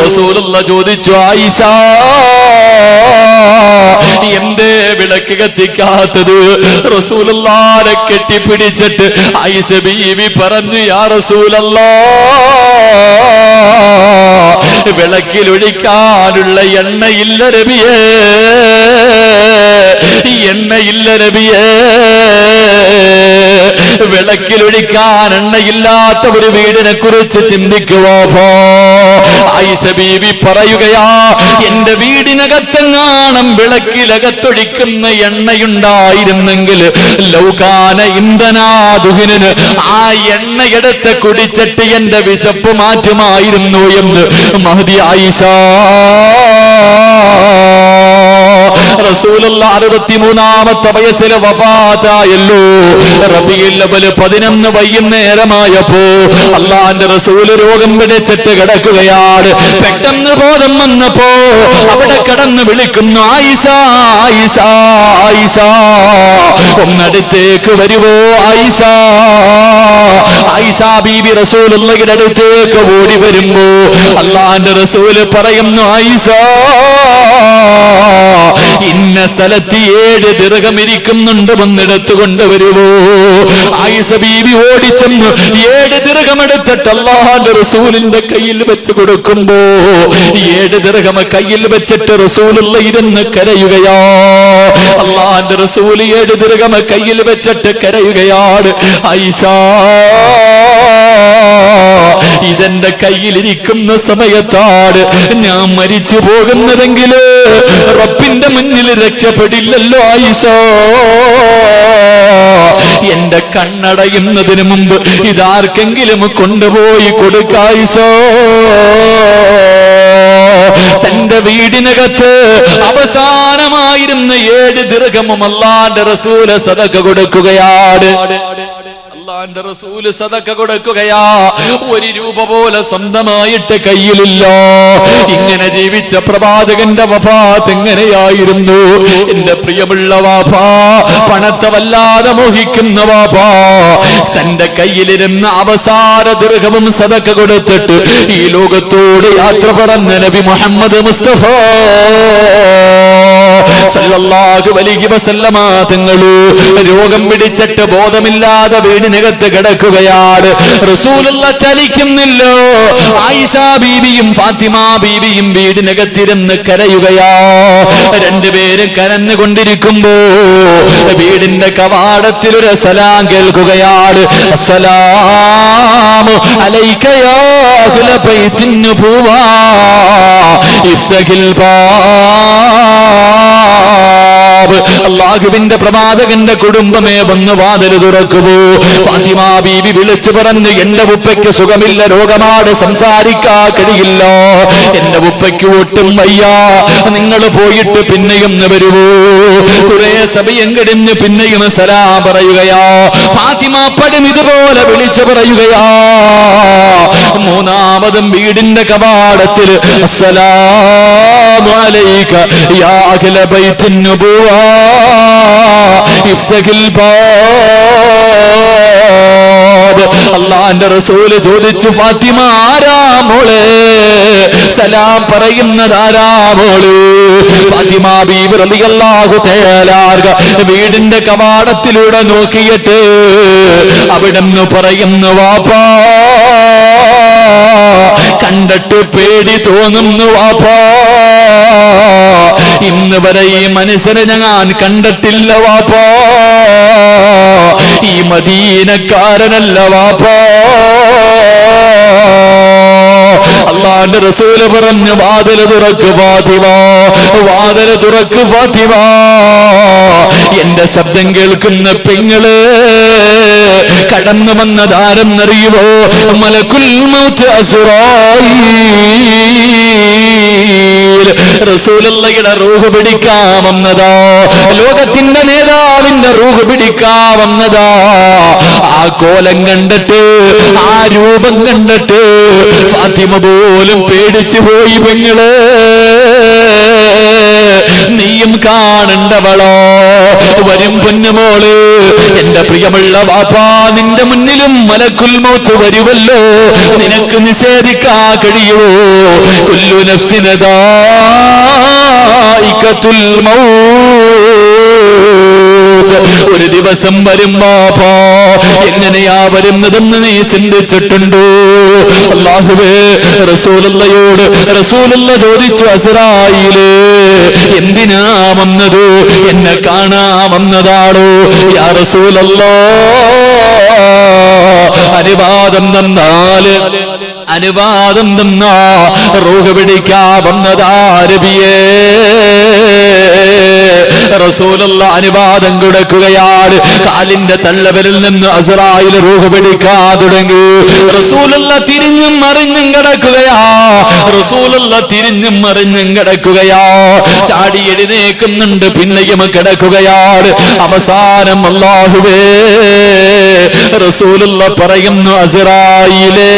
റസൂലുള്ളാഹി ചോദിച്ചു, ആയിഷ എന്തേ വിളക്ക് കത്തിക്കാത്തത്? റസൂലുള്ളാഹിനെ കെട്ടിപ്പിടിച്ചിട്ട് ആയിഷ ബീവി പറഞ്ഞു, യാ റസൂലല്ലാഹ്, വിളക്കിൽ ഒഴിക്കാനുള്ള എണ്ണയില്ല നബിയേ. വിളക്കിലൊഴിക്കാൻ എണ്ണയില്ലാത്ത ഒരു വീടിനെ കുറിച്ച് ചിന്തിക്കുവോ? ആയിഷ ബീവി പറയുകയാ, എന്റെ വീടിനകത്തെങ്ങാണം വിളക്കിലകത്തൊഴിക്കുന്ന എണ്ണയുണ്ടായിരുന്നെങ്കിൽ ലൗകാന ഇന്ധനാദുഹിന്, ആ എണ്ണയെടുത്ത് കുടിച്ചിട്ട് എന്റെ വിശപ്പ് മാറ്റുമായിരുന്നു എന്ന് മഹദി ആയിഷ. റസൂലുള്ളാഹി 63ാമത്തെ വയസ്സിൽ വഫാത്തായല്ലോ. റബീഉൽ അവ്വൽ 11 വൈകുന്നേരമായപ്പോ അള്ളാന്റെ റസൂല് രോഗം പിടിച്ചിട്ട് കിടക്കുകയാണ്. പെട്ടെന്ന് ബോധം വന്നപ്പോ അവിടെ കിടന്ന് വിളിക്കുന്നു, ആയിഷ ആയിഷ ആയിഷ, ഒന്നടുത്തേക്ക് വരുവോ ആയിഷ. ആയിഷ ബീബി റസൂലുള്ളാഹിയുടെ അടുത്തേക്ക് ഓടി വരുമ്പോ അള്ളാന്റെ റസൂല് പറയുന്നു, ആയിഷ ഇന്ന സ്ഥലത്ത് 7 ദിർഹം ഇരിക്കുന്നുണ്ട്, വന്നെടുത്തു കൊണ്ടുവരുവോ? ആയിഷ ബീവി ഓടിച്ചെന്ന് 7 ദിർഹം എടുത്തിട്ട് അല്ലാഹുവിന്റെ റസൂലിന്റെ കയ്യിൽ വെച്ച് കൊടുക്കുമ്പോ 7 ദിർഹം കയ്യിൽ വെച്ചിട്ട് റസൂലുള്ളാഹി ഇരുന്ന് കരയുകയാ. അല്ലാഹുവിന്റെ റസൂൽ 7 ദിർഹം കയ്യിൽ വെച്ചിട്ട് കരയുകയാണ്. ആയിഷ, ഇതെന്റെ കയ്യിലിരിക്കുന്ന സമയത്താണ് ഞാൻ മരിച്ചു പോകുന്നതെങ്കിൽ റബ്ബിന്റെ മുന്നിൽ രക്ഷപ്പെടില്ലല്ലോ ആയിഷ. എന്റെ കണ്ണടയുന്നതിന് മുമ്പ് ഇതാർക്കെങ്കിലും കൊണ്ടുപോയി കൊടുക്കായിഷ. തന്റെ വീടിനകത്ത് അവസാനമായിരുന്ന 7 ദിർഹമും അല്ലാഹുവിന്റെ റസൂൽ സദഖ കൊടുക്കുകയാണ്. അള്ളാന്റെ റസൂല് സദഖ കൊടുക്കുകയാ. 1 രൂപ പോലെ സ്വന്തമായിട്ട് കയ്യിലില്ല. ഇങ്ങനെ ജീവിച്ച പ്രവാചകന്റെ വഫാത്ത് എങ്ങനെയായിരുന്നു? എന്റെ പ്രിയമുള്ള വാപ്പാ, പണത്തെ വല്ലാതെ മോഹിക്കുന്ന വാപ്പാ, തന്റെ കയ്യിലിരുന്ന അവസാന ദീർഘവും സദഖ കൊടുത്തിട്ട് ഈ ലോകത്തോട് യാത്ര പറഞ്ഞ നബി മുഹമ്മദ് മുസ്തഫ സല്ലല്ലാഹു അലൈഹി വസല്ലമ തങ്ങള് രോഗം പിടിച്ചിട്ട് ബോധമില്ലാതെ വീടിനകത്ത് കിടക്കുകയാണ്. റസൂലുള്ളാഹി ചലിക്കുന്നില്ല. ആയിഷ ബീവിയും ഫാത്തിമ ബീവിയും വീടിനകത്തിരുന്ന് കരയുകയാ. രണ്ടുപേരും കരന്നുകൊണ്ടിരിക്കുമ്പോ വീടിന്റെ കവാടത്തിൽ ഒരു സലാം കേൾക്കുകയാണ്. അസ്സലാമു അലൈക യാ അഹ്ല ബൈത്തിൻ നുബുവ്വ ഇഫ്തഹിൽ ബാബ്. അല്ലാഹുവിന്റെ പ്രവാചകന്റെ കുടുംബമേ വന്ന് വാതിൽ തുറക്കുമോ? ഫാത്തിമ ബീവി വിളിച്ചു പറഞ്ഞു, എന്റെ ഉപ്പയ്ക്ക് സുഖമില്ല, രോഗമാണ്, സംസാരിക്കാൻ കഴിയില്ല, എന്റെ ഉപ്പയ്ക്ക് ഒട്ടും വയ്യ, നിങ്ങൾ പോയിട്ട് പിന്നെയും വരുവോ? കുറെ സമയം കഴിഞ്ഞ് പിന്നെയും സലാം പറയുകയാ. ഫാത്തിമ പടും ഇതുപോലെ വിളിച്ചു പറയുകയാ. മൂന്നാമതും വീടിന്റെ കവാടത്തിൽ അസ്സലാമു അലൈക യാ അഹ്ല ബൈത്തിൻ നുബുവ്വ ഇഫ്തഹിൽ ബാബ്. അല്ലാഹുവിന്റെ റസൂല് ചോദിച്ചു, ഫാത്തിമ ആരാ മോളെ? സലാം പറയുന്നത് ആരാ മോള്? ഫാത്തിമ ബീവി റളിയല്ലാഹു തആല വീടിന്റെ കവാടത്തിലൂടെ നോക്കിയിട്ട് അവിടുന്ന് പറയുന്നു, വാപ്പാ, കണ്ടിട്ട് പേടി തോന്നുന്നു വാപ്പാ, ഇന്ന് വരെ ഈ മനുഷ്യനെ ഞാൻ കണ്ടിട്ടില്ല വാപ്പാ, ഈ മദീനക്കാരനല്ല വാപ്പാ. അല്ലാഹുവിന്റെ റസൂല് പറഞ്ഞു, വാതിൽ തുറക്ക് ഫാത്തിമ, വാതിൽ തുറക്ക് ഫാത്തിമ. എന്റെ ശബ്ദം കേൾക്കുന്ന പെങ്ങള് കടന്നു വന്നതാരെന്നറിയുമോ? മലക്കുൽ മൗത്ത് അസ്റായീൽ. റസൂലുള്ളാഹിയുടെ റൂഹ് പിടിക്കാൻ വന്നതാ. ലോകത്തിന്റെ നേതാവിന്റെ റൂഹ് പിടിക്കാൻ വന്നതാ. ആ കോലം കണ്ടിട്ട്, ആ രൂപം കണ്ടിട്ട് ഫാത്തിമ പോലും പേടിച്ചു പോയി. പെങ്ങള്, നീയും കാണണ്ടവളോ? വരും പൊന്നുമോള്, എന്റെ പ്രിയമുള്ള വാപ്പാ, നിന്റെ മുന്നിലും മലക്കുൽ മൗത്ത് വരുവല്ലോ, നിനക്ക് നിഷേധിക്കാൻ കഴിയുമോ? കുല്ലു നഫ്സിൻ ദായിഖത്തുൽ മൗത്ത്. ഒരു ദിവസം വരും വാപ്പാ, എങ്ങനെയാ വരുന്നതെന്ന് നീ ചിന്തിച്ചിട്ടുണ്ടോ? അല്ലാഹുവേ, റസൂലുള്ളാഹിയോട് റസൂലുള്ള ചോദിച്ചു, അസ്റായീലേ, എന്തിനാ വന്നത്? എന്നെ കാണാൻ വന്നതാണോ? യാ റസൂലല്ലാഹ്, അനുവാദം തന്നാ റൂഹ് പിടിക്കാൻ വന്നതാ നബിയേ. റസൂലുള്ളാഹി അനുവാദം കൊടുക്കുകയാണ്. കാലിന്റെ തള്ളവിരൽ നിന്ന് അസ്റായീൽ റൂഹ് പിടിക്കാൻ തുടങ്ങി. റസൂലുള്ളാഹി തിരിഞ്ഞും മറിഞ്ഞും കിടക്കുകയാ. റസൂലുള്ളാഹി തിരിഞ്ഞും മറിഞ്ഞും കിടക്കുകയാ. ചാടി എഴുന്നേൽക്കുന്നുണ്ട്, പിന്നെയും കിടക്കുകയാണ്. അവസാനം അല്ലാഹുവേ, റസൂലുള്ളാഹി പറയുന്നു, അസ്റായീലേ,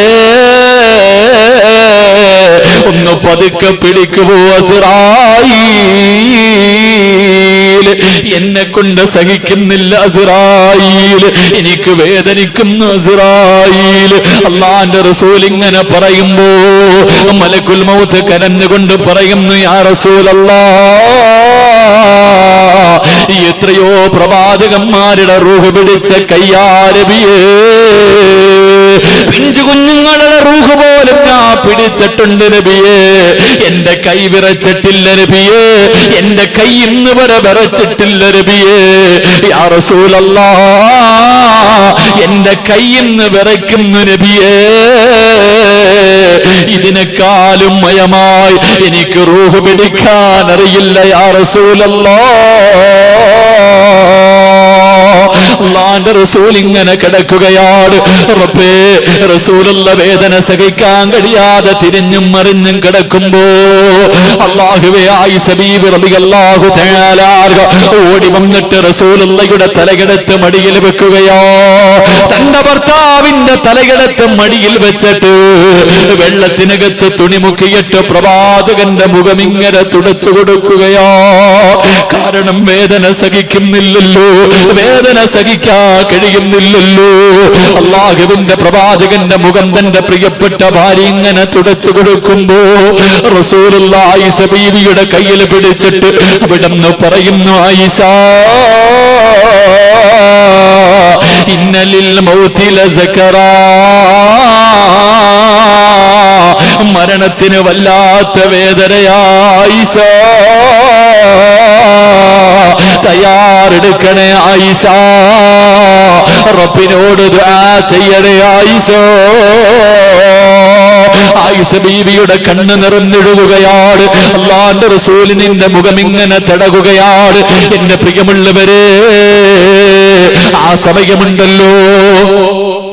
ഒന്ന് പതുക്കെ പിടിക്കുമോ അസ്റായീൽ? എന്നെ കൊണ്ട് സഹിക്കുന്നില്ല അസ്റായീൽ, എനിക്ക് വേദനിക്കുന്നു അസ്റായീൽ. അല്ലാഹുവിന്റെ റസൂൽ ഇങ്ങനെ പറയുമ്പോ മലക്കുൽ മൗത്ത് കരഞ്ഞുകൊണ്ട് പറയുന്നു, യാ റസൂലല്ലാഹ്, എത്രയോ പ്രവാചകന്മാരുടെ റൂഹ് പിടിച്ച കയ്യാ നബിയേ, പിഞ്ചു കുഞ്ഞുങ്ങളുടെ റൂഹ് പോലും ഞാൻ പിടിച്ചിട്ടുണ്ട് നബിയേ, എന്റെ കൈ വിറച്ചിട്ടില്ല നബിയേ, എന്റെ കൈ ഇന്ന് വരെ വിറച്ചിട്ടില്ല നബിയേ. യാ റസൂലല്ലാഹ്, എന്റെ കൈ ഇന്ന് വിറയ്ക്കുന്നു നബിയേ. ഇതിനേക്കാളും മയമായി എനിക്ക് റൂഹ് പിടിക്കാൻ അറിയില്ല യാ റസൂലല്ലാഹ്. അല്ലാഹുവിന്റെ റസൂൽ ഇങ്ങനെ കിടക്കുകയാണ്. റബ്ബേ, റസൂലുള്ള വേദന സഹിക്കാൻ കഴിയാതെ തിരിഞ്ഞും മറിഞ്ഞും കിടക്കുമ്പോ അല്ലാഹുവേ, ആയിഷ ബീവി റളിയല്ലാഹു തആല ഓടി വന്നിട്ട് റസൂലുള്ളയുടെ തലകെടുത്ത് മടിയിൽ വെക്കുകയോ, തന്റെ ഭർത്താവിന്റെ തലകെടുത്ത് മടിയിൽ വെച്ചിട്ട് വെള്ളത്തിനകത്ത് തുണി മുക്കിയിട്ട് പ്രവാചകന്റെ മുഖം ഇങ്ങനെ തുടച്ചു കൊടുക്കുകയോ. കാരണം വേദന സഹിക്കുന്നില്ലല്ലോ, വേദന സഹിക്കാൻ കഴിയുന്നില്ലല്ലോ. അല്ലാഹുവിന്റെ പ്രവാചകന്റെ മുഖം തന്റെ പ്രിയപ്പെട്ട ഭാര്യ ഇങ്ങനെ തുടച്ചു കൊടുക്കുമ്പോ റസൂലുള്ളാഹി ആയിഷ ബീവിയുടെ കയ്യിൽ പിടിച്ചിട്ട് അവിടുന്ന് പറയുന്നു, ആയിഷ, ഇന്നലിൽ മൗതി ലസകറാ, മരണത്തിന് വല്ലാത്ത വേദനയാ ആയിഷ, തയ്യാറെടുക്കണേ ആയിഷ, റബ്ബിനോട് ദുആ ചെയ്യണേ ആയിഷ. ആയിഷ ബീവിയുടെ കണ്ണ് നിറഞ്ഞൊഴുകുകയാണ്. അല്ലാഹുവിന്റെ റസൂൽ നിന്റെ മുഖം ഇങ്ങനെ തടകുകയാണ്. എന്റെ പ്രിയമുള്ളവരെ, ആ സമയമുണ്ടല്ലോ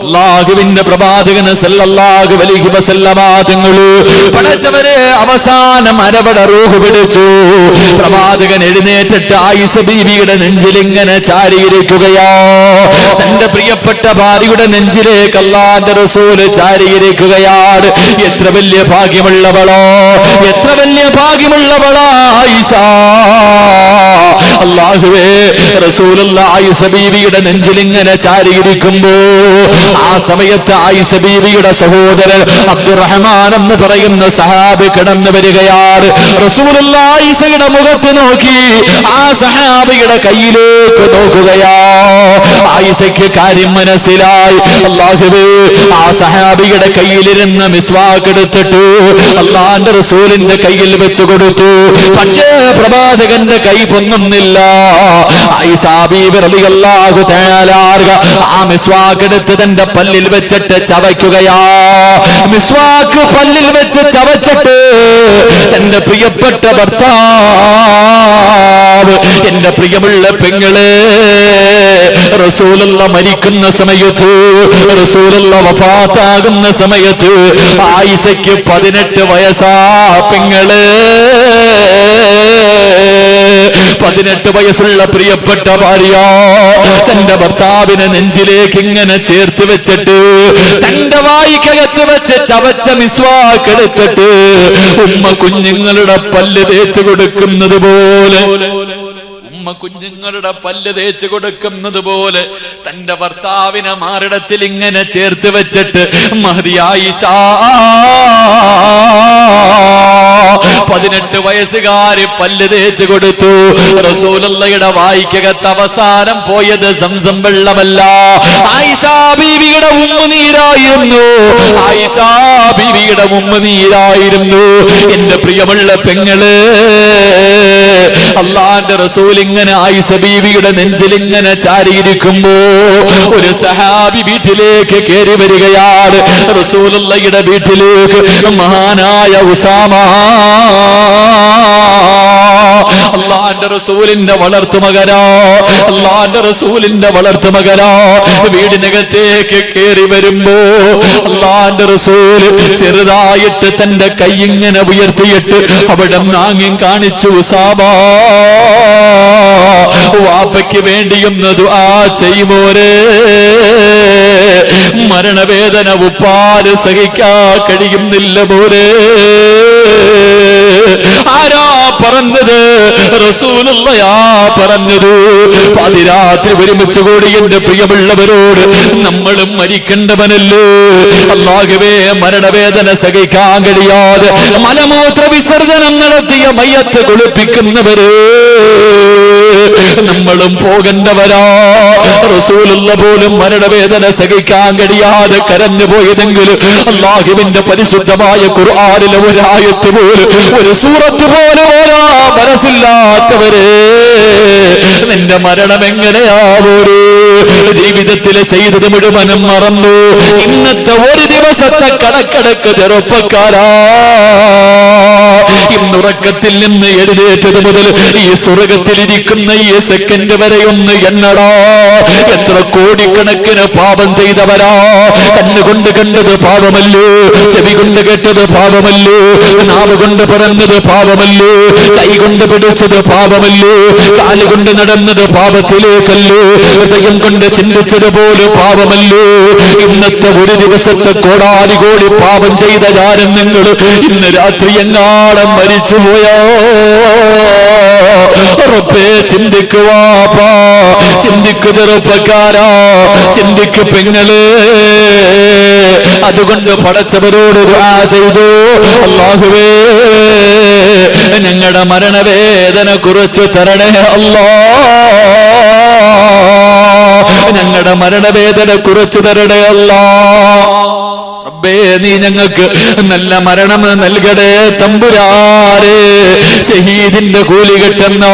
അല്ലാഹുവിന്റെ പ്രവാചകൻ സല്ലല്ലാഹു അലൈഹി വസല്ലമ തങ്ങൾ പടച്ചവരെ അവസാനം അരവട റൂഹ് പിടിച്ചു. പ്രവാചകൻ എഴുന്നേറ്റിട്ട് ആയിഷ ബീവിയുടെ നെഞ്ചിൽ ഇങ്ങനെ ചാരിയിരിക്കുകയാ. തന്റെ പ്രിയപ്പെട്ട ഭാര്യയുടെ നെഞ്ചിലേക്ക് അല്ലാഹുവിന്റെ റസൂൽ ചാരിയിരിക്കുകയാണ്. എത്ര വലിയ ഭാഗ്യമുള്ളവളോ, എത്ര വലിയ ഭാഗ്യമുള്ളവളാ ആയിഷ. അല്ലാഹുവേ, റസൂലുള്ളാഹി ആയിഷ ബീവിയുടെ നെഞ്ചിൽ ഇങ്ങനെ ചാരിയിരിക്കുമ്പോ ആ സമയത്ത് ആയിഷ ബീവിയുടെ സഹോദരൻ അബ്ദുറഹ്മാൻ എന്ന് പറയുന്ന സഹാബി കടന്നു വരികയാണ്. റസൂലുള്ളാഹി ആയിഷയുടെ മുഖത്ത് നോക്കി ആ സഹാബിയുടെ കയ്യിലേക്ക് നോക്കുകയാ. ആയിഷയ്ക്ക് കാര്യം മനസ്സിലായി. അല്ലാഹുവേ, ആ സഹാബിയുടെ കയ്യിലിരുന്ന മിസ്വാക്ക് എടുത്തിട്ട് അല്ലാഹുവിന്റെ റസൂലിന്റെ കയ്യിൽ വെച്ചു കൊടുത്തു. പക്ഷേ പ്രവാചകന്റെ കൈ പൊങ്ങുന്നില്ല. ആയിഷ ബീവി റളിയല്ലാഹു തആല ആ മിസ്വാക്ക് എടുത്ത് തന്റെ പല്ലിൽ വെച്ചിട്ട് ചവയ്ക്കുകയാ. മിസ്വാക്ക് പല്ലിൽ വെച്ച് ചവച്ചിട്ട് തന്റെ പ്രിയപ്പെട്ട ഭർത്താവ്, എന്റെ പ്രിയമുള്ള പെങ്ങളെ, റസൂലുള്ള മരിക്കുന്ന സമയത്ത്, റസൂലുള്ള വഫാത്താകുന്ന സമയത്ത് ആയിഷയ്ക്ക് 18 വയസ്സാ പെങ്ങളെ. 18 വയസ്സുള്ള പ്രിയപ്പെട്ട ഭാര്യ തന്റെ ഭർത്താവിനെ നെഞ്ചിലേക്ക് ഇങ്ങനെ ചേർത്ത് വെച്ചിട്ട് തന്റെ വായിക്കകത്ത് വെച്ച് ചവച്ച മിസ്വാക്ക് എടുത്തിട്ട് ഉമ്മ കുഞ്ഞുങ്ങളുടെ പല്ല് തേച്ചു കൊടുക്കുന്നത് പോലെ, ഉമ്മ കുഞ്ഞുങ്ങളുടെ പല്ല് തേച്ചു കൊടുക്കുന്നത് പോലെ തന്റെ ഭർത്താവിനെ മാറിടത്തിൽ ഇങ്ങനെ ചേർത്ത് വെച്ചിട്ട് മഹദി ആയിഷ 18 വയസ്സുകാരി പല്ല് തേച്ചു കൊടുത്തു. റസൂലുള്ളാഹിയുടെ വായിക്കകത്ത് അവസാനം പോയത് സംസം വെള്ളമല്ല, ആയിഷ ബീവിയുടെ ഉമ്മുനീരായിരുന്നു. ആയിഷ ബീവിയുടെ ഉമ്മുനീരായിരുന്നു. എന്റെ പ്രിയമുള്ള പെങ്ങള്, അല്ലാഹുവിന്റെ റസൂൽ ഇങ്ങനെ ആയിഷ ബീവിയുടെ നെഞ്ചിൽ ഇങ്ങനെ ചാരിയിരിക്കുമ്പോ ഒരു സഹാബി വീട്ടിലേക്ക് കയറി വരികയാണ്. റസൂലുള്ളാഹിയുടെ വീട്ടിലേക്ക് മഹാനായ ഉസാമ, അല്ലാഹുവിന്റെ റസൂലിന്റെ വളർത്തുമകനോ, അല്ലാഹുവിന്റെ റസൂലിന്റെ വളർത്തുമകനോ വീടിനകത്തേക്ക് കയറി വരുമ്പോ അല്ലാഹുവിന്റെ റസൂൽ ചെറുതായിട്ട് തന്റെ കൈ ഇങ്ങനെ ഉയർത്തിയിട്ട് അവിടെ നാങ്ങി കാണിച്ചു, ഉസാമ, വാപ്പയ്ക്ക് വേണ്ടിയൊന്ന് ദുആ ചെയ്യുമോരെ, മരണവേദന ഉപ്പാല് സഹിക്കാൻ കഴിയുന്നില്ല മോരെ. ആരാ പറഞ്ഞത്? റസൂലുള്ളാഹിയാ പറഞ്ഞത്. പാതിരാത്രി ഒരുമിച്ച് കൂടി എന്റെ പ്രിയമുള്ളവരോട് നമ്മളും മരിക്കേണ്ടവനല്ലേ. അല്ലാഹുവേ, മരണവേദന സഹിക്കാൻ കഴിയാതെ മലമൂത്ര വിസർജനം നടത്തിയ മയ്യത്ത് കുളിപ്പിക്കുന്നവര് നമ്മളും പോകേണ്ടവരാ. റസൂലുള്ള പോലും മരണവേദന സഹിക്കാൻ കഴിയാതെ കരഞ്ഞു പോയതെങ്കിലും അല്ലാഹുവിന്റെ പരിശുദ്ധമായ ഖുർആനിലെ ഒരായത്ത് പോലും, ഒരു സൂറത്ത് പോലും ഓരോ മനസ്സില്ലാത്തവരെ, നിന്റെ മരണം എങ്ങനെയാവൂരു? ജീവിതത്തിൽ ചെയ്തത് മുഴുവനും മറന്നു. ഇന്നത്തെ ഒരു ദിവസത്തെ കണക്കടക്ക് ചെറുപ്പക്കാരാ, ഇന്നുറക്കത്തിൽ നിന്ന് എഴുന്നേറ്റത് മുതൽ ഈ സ്വർഗത്തിലിരിക്കുന്ന ഈ സെക്കൻഡ് വരെ ഒന്ന് എന്നടാ, എത്ര കോടിക്കണക്കിന് പാപം ചെയ്തവരാ. കണ്ണുകൊണ്ട് കണ്ടത് പാപമല്ലോ, ചെവി കൊണ്ട് കേട്ടത് പാപമല്ലോ, നാവ് കൊണ്ട് പറഞ്ഞത് പാപമല്ലോ, കൈ കൊണ്ട് പിടിച്ചത് പാപമല്ലോ, കാലുകൊണ്ട് നടന്നത് പാപത്തിലേക്കല്ലോ, ഹൃദയം കൊണ്ട് ചിന്തിച്ചതുപോലെ പാപമല്ലോ. ഇന്നത്തെ ഒരു ദിവസത്തെ കോടാലി കോടി പാപം ചെയ്ത ഞാനും നിങ്ങൾ ഇന്ന് രാത്രി എങ്ങാളം മരിച്ചുപോയോ? റബ്ബേ ചിന്തിക്കുവാപ്പാ, ചിന്തിക്കു ചെറുപ്പക്കാരാ, ചിന്തിക്കു പെങ്ങളെ. അതുകൊണ്ട് പടച്ചവരോട് ദുആ ചെയ്തു, അല്ലാഹുവേ ഞങ്ങളുടെ മരണവേദന കുറച്ചു തരണേ അല്ലാ, ഞങ്ങളുടെ മരണവേദന കുറച്ചു തരണേ അല്ലാ. റബ്ബേ നീ ഞങ്ങൾക്ക് നല്ല മരണം നൽകടേ തമ്പുരാനെ. ഷഹീദിന്റെ കൂലി കിട്ടുന്ന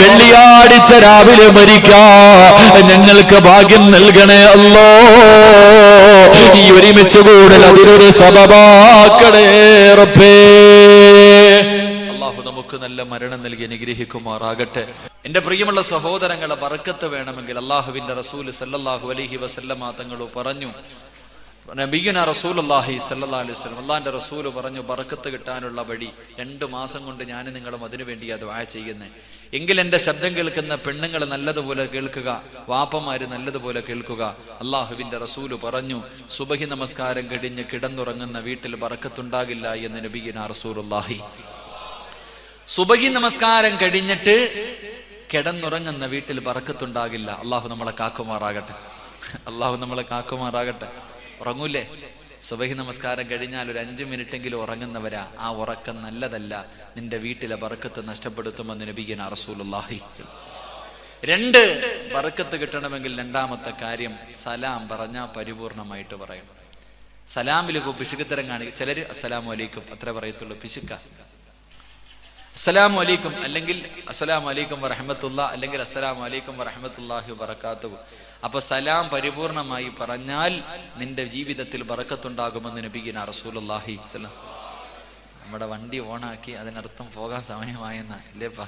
വെള്ളിയാഴ്ച രാവിലെ മരിക്കാ ഞങ്ങൾക്ക് ഭാഗ്യം നൽകണേ അല്ലോ. ഈ ഒരുമിച്ച് കൂടൽ അതിനൊരു സബബാക്കണേ റബ്ബേ. അല്ലാഹു നമുക്ക് നല്ല മരണം നൽകി അനുഗ്രഹിക്കുമാറാകട്ടെ. എന്റെ പ്രിയമുള്ള സഹോദരങ്ങളെ, ബർക്കത്ത് വേണമെങ്കിൽ അല്ലാഹുവിന്റെ റസൂൽ സല്ലല്ലാഹു അലൈഹി വസല്ലമ തങ്ങൾ പറഞ്ഞു, നബിയുനാ റസൂലുള്ളാഹി സ്വല്ലല്ലാഹു അലൈഹി വസല്ലം, അല്ലാഹുവിന്റെ റസൂൽ പറഞ്ഞു, ബർക്കത്ത് കിട്ടാനുള്ള വഴി 2 മാസം കൊണ്ട് ഞാൻ നിങ്ങളും അതിനു വേണ്ടിയാ ദുആ ചെയ്യുന്നത്. എങ്കിൽ എന്റെ ശബ്ദം കേൾക്കുന്ന പെണ്ണുങ്ങൾ നല്ലതുപോലെ കേൾക്കുക, വാപ്പമാര് നല്ലതുപോലെ കേൾക്കുക. അല്ലാഹുവിന്റെ റസൂൽ പറഞ്ഞു, സുബഹി നമസ്കാരം കഴിഞ്ഞ് കിടന്നുറങ്ങുന്ന വീട്ടിൽ ബർക്കത്തുണ്ടാകില്ല എന്ന് നബിയുനാ റസൂലുള്ളാഹി. സുബഹി നമസ്കാരം കഴിഞ്ഞിട്ട് കിടന്നുറങ്ങുന്ന വീട്ടിൽ ബർക്കത്തുണ്ടാകില്ല. അല്ലാഹു നമ്മളെ കാക്കുമാറാകട്ടെ, അല്ലാഹു നമ്മളെ കാക്കുമാറാകട്ടെ. ഉറങ്ങൂലേ? സുബഹി നമസ്കാരം കഴിഞ്ഞാൽ ഒരു 5 മിനിറ്റെങ്കിലും ഉറങ്ങുന്നവരാ. ആ ഉറക്കം നല്ലതല്ല, നിന്റെ വീട്ടിലെ ബർക്കത്ത് നഷ്ടപ്പെടുത്തുമെന്ന് നബിയുനാ റസൂലുള്ളാഹി. 2 ബർക്കത്ത് കിട്ടണമെങ്കിൽ രണ്ടാമത്തെ കാര്യം സലാം പറഞ്ഞാൽ പരിപൂർണമായിട്ട് പറയണം. സലാമിൽ പിശുക്കത്തരം കാണിക്കും ചിലര്. അസ്സലാമു അലൈക്കും അത്ര പറയത്തുള്ളൂ, പിശുക്ക. അസ്സലാമു അലൈക്കും അല്ലെങ്കിൽ അസ്സലാമു അലൈക്കും വറഹ്മത്തുള്ളാഹി അല്ലെങ്കിൽ അസ്സലാമു അലൈക്കും വറഹ്മത്തുള്ളാഹി വബറകാതുഹു. അപ്പൊ സലാം പരിപൂർണമായി പറഞ്ഞാൽ നിന്റെ ജീവിതത്തിൽ ബർക്കത്തുണ്ടാകുമെന്ന് നബിയുനാ റസൂലുള്ളാഹി സ്വല്ലല്ലാഹു അലൈഹി വസല്ലം. നമ്മുടെ വണ്ടി ഓണാക്കി അതിനർത്ഥം പോകാൻ സമയമായെന്നാ ഇല്ലേപ്പാ?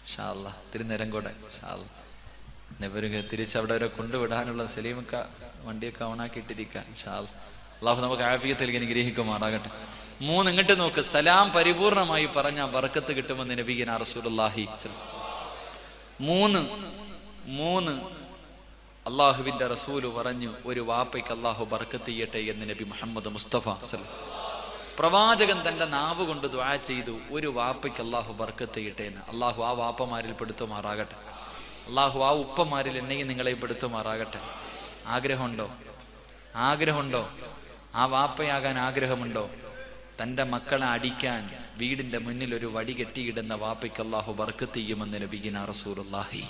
ഇൻഷാ അല്ലാഹ് ഇത്തിരി നേരം കൂടെ ഇൻഷാ അല്ലാഹ് തിരിച്ച് അവിടെ വരെ കൊണ്ടുവിടാനുള്ള സലീമക്ക വണ്ടിയൊക്കെ ഓണാക്കിയിട്ടിരിക്കുക. ഇൻഷാ അല്ലാഹ്. അല്ലാഹു നമുക്ക് ആഫിയത്തിൽ അനുഗ്രഹിക്കുമാറാകട്ടെ. 3 ഇങ്ങോട്ട് നോക്ക്, സലാം പരിപൂർണമായി പറഞ്ഞാൽ ബർക്കത്ത് കിട്ടുമെന്ന് നബിയുനാ റസൂലുള്ളാഹി സ്വല്ലല്ലാഹു അലൈഹി വസല്ലം. 3 അള്ളാഹുവിന്റെ റസൂല് പറഞ്ഞു, ഒരു വാപ്പയ്ക്ക് അള്ളാഹു ബർക്കത്ത് ചെയ്യട്ടെ എന്ന് നബി മുഹമ്മദ് മുസ്തഫ സല്ലല്ലാഹു അലൈഹി വസല്ലം. പ്രവാചകൻ തന്റെ നാവ് കൊണ്ട് ദുആ ചെയ്തു, ഒരു വാപ്പയ്ക്ക് അള്ളാഹു ബർക്കത്ത് ചെയ്യട്ടെ എന്ന്. അള്ളാഹു ആ വാപ്പമാരിൽ പെടുത്തുമാറാകട്ടെ. അള്ളാഹു ആ ഉപ്പമാരിൽ എന്നെയും നിങ്ങളെ പെടുത്തുമാറാകട്ടെ. ആഗ്രഹമുണ്ടോ? ആ വാപ്പയാകാൻ ആഗ്രഹമുണ്ടോ? തൻ്റെ മക്കളെ അടിക്കാൻ വീടിന്റെ മുന്നിൽ ഒരു വടി കെട്ടിയിടുന്ന വാപ്പയ്ക്ക് അള്ളാഹു ബർക്കത്ത് ചെയ്യുമെന്ന് നബിയുനാ റസൂലുള്ളാഹി.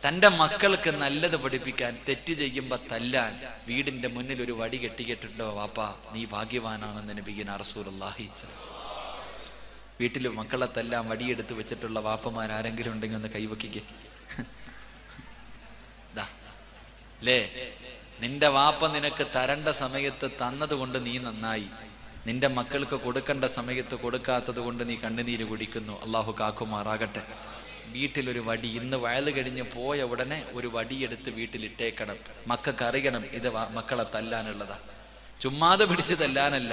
തൻ്റെ മക്കൾക്ക് നല്ലത് പഠിപ്പിക്കാൻ, തെറ്റ് ചെയ്യുമ്പോൾ തല്ലാൻ വീടിന്റെ മുന്നിൽ ഒരു വടി കെട്ടിയിട്ടുണ്ടോ വാപ്പ, നീ ഭാഗ്യവാനാണെന്ന് നബിയുനാ റസൂലുള്ളാഹി. വീട്ടിൽ മക്കളെ തല്ലാൻ വടിയെടുത്ത് വെച്ചിട്ടുള്ള വാപ്പമാരാരെങ്കിലും ഉണ്ടെങ്കിൽ ഒന്ന് കൈവക്കിക്കേ. ലേ, നിന്റെ വാപ്പ നിനക്ക് തരേണ്ട സമയത്ത് തന്നത് കൊണ്ട് നീ നന്നായി, നിന്റെ മക്കൾക്ക് കൊടുക്കേണ്ട സമയത്ത് കൊടുക്കാത്തത് കൊണ്ട് നീ കണ്ണുനീര് കുടിക്കുന്നു. അള്ളാഹു കാക്കുമാറാകട്ടെ. വീട്ടിലൊരു വടി, ഇന്ന് വയല് കഴിഞ്ഞ് പോയ ഉടനെ ഒരു വടിയെടുത്ത് വീട്ടിലിട്ടേക്കണം. മക്കൾക്ക് അറിയണം ഇത് മക്കളെ തല്ലാനുള്ളതാ, ചുമ്മാതെ പിടിച്ച് തല്ലാനല്ല,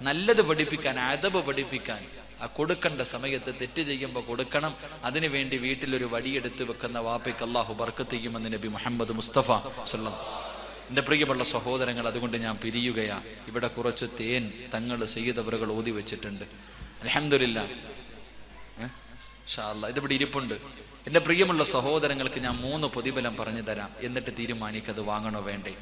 നല്ലത് പഠിപ്പിക്കാൻ, അദബ് പഠിപ്പിക്കാൻ. ആ കൊടുക്കേണ്ട സമയത്ത് തെറ്റ് ചെയ്യുമ്പോൾ കൊടുക്കണം. അതിനുവേണ്ടി വീട്ടിലൊരു വടിയെടുത്ത് വെക്കുന്ന വാപ്പയ്ക്ക് അള്ളാഹു ബർക്കത്ത് ചെയ്യുമെന്ന് നബി മുഹമ്മദ് മുസ്തഫ സല്ലല്ലാഹു അലൈഹി വസല്ലം. എൻ്റെ പ്രിയമുള്ള സഹോദരങ്ങൾ, അതുകൊണ്ട് ഞാൻ പിരിയുകയാ. ഇവിടെ കുറച്ച് തേൻ തങ്ങൾ സയ്യിദവറുകൾ ഓതി വെച്ചിട്ടുണ്ട്. അൽഹംദുലില്ലാഹ് ഇൻഷാ അല്ലാഹ് ഇതിവിടെ ഇരിപ്പുണ്ട്. എൻ്റെ പ്രിയമുള്ള സഹോദരങ്ങൾക്ക് ഞാൻ 3 പ്രതിഫലം പറഞ്ഞു തരാം, എന്നിട്ട് തീരുമാനിക്കത് വാങ്ങണോ വേണ്ടേ.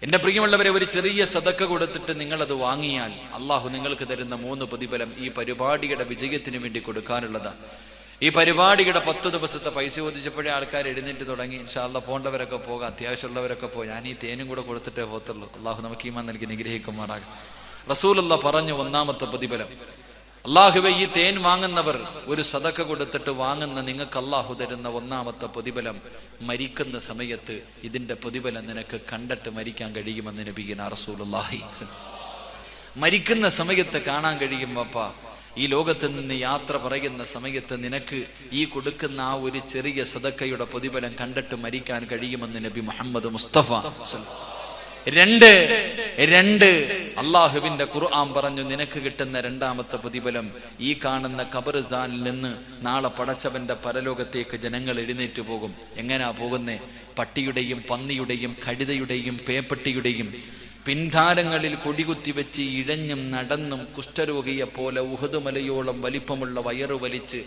എൻ്റെ പ്രിയമുള്ളവരെ, ഒരു ചെറിയ സദക്ക കൊടുത്തിട്ട് നിങ്ങളത് വാങ്ങിയാൽ അള്ളാഹു നിങ്ങൾക്ക് തരുന്ന 3 പ്രതിഫലം ഈ പരിപാടിയുടെ വിജയത്തിന് വേണ്ടി കൊടുക്കാനുള്ളതാ. ഈ പരിപാടിയുടെ 10 ദിവസത്തെ പൈസ ചോദിച്ചപ്പോഴേ ആൾക്കാർ എഴുന്നേറ്റ് തുടങ്ങി. ഇൻഷാ അല്ലാഹ് പോകേണ്ടവരൊക്കെ പോകാം, അത്യാവശ്യമുള്ളവരൊക്കെ പോയി. ഞാൻ ഈ തേനും കൂടെ കൊടുത്തിട്ടേ പോകത്തുള്ളൂ. അള്ളാഹു നമുക്ക് ഈമാൻ നൽകി നിഗ്രഹിക്കുമാറാകും. റസൂലുള്ളാഹ് പറഞ്ഞു, 1ാമത്തെ പ്രതിഫലം, അള്ളാഹുവേ ഈ തേൻ വാങ്ങുന്നവർ ഒരു സദക്ക കൊടുത്തിട്ട് വാങ്ങുന്ന നിങ്ങൾക്ക് അള്ളാഹു തരുന്ന 1ാമത്തെ പ്രതിഫലം, മരിക്കുന്ന സമയത്ത് ഇതിന്റെ പ്രതിഫലം നിനക്ക് കണ്ടിട്ട് മരിക്കാൻ കഴിയുമെന്ന് നബിയുനാ റസൂലുള്ളാഹി. മരിക്കുന്ന സമയത്ത് കാണാൻ കഴിയും. അപ്പാ ഈ ലോകത്ത് നിന്ന് യാത്ര പറയുന്ന സമയത്ത് നിനക്ക് ഈ കൊടുക്കുന്ന ആ ഒരു ചെറിയ സദക്കയുടെ പ്രതിഫലം കണ്ടിട്ട് മരിക്കാൻ കഴിയുമെന്ന് നബി മുഹമ്മദ് മുസ്തഫ. രണ്ട് അള്ളാഹുവിന്റെ ഖുർആൻ പറഞ്ഞു, നിനക്ക് കിട്ടുന്ന രണ്ടാമത്തെ പ്രതിഫലം ഈ കാണുന്ന ഖബർസ്ഥാനിൽ നിന്ന് നാളെ പടച്ചവന്റെ പരലോകത്തേക്ക് ജനങ്ങൾ എഴുന്നേറ്റ് പോകും. എങ്ങനെയാ പോകുന്നേ? പട്ടിയുടെയും പന്നിയുടെയും കഴുതയുടെയും പേപ്പട്ടിയുടെയും പിൻധാരങ്ങളിൽ കൊടികുത്തി വെച്ച് ഇഴഞ്ഞും നടന്നും കുഷ്ഠരോഗിയെ പോലെ ഉഹദ് മലയോളം വലിപ്പമുള്ള വയറു വലിച്ച്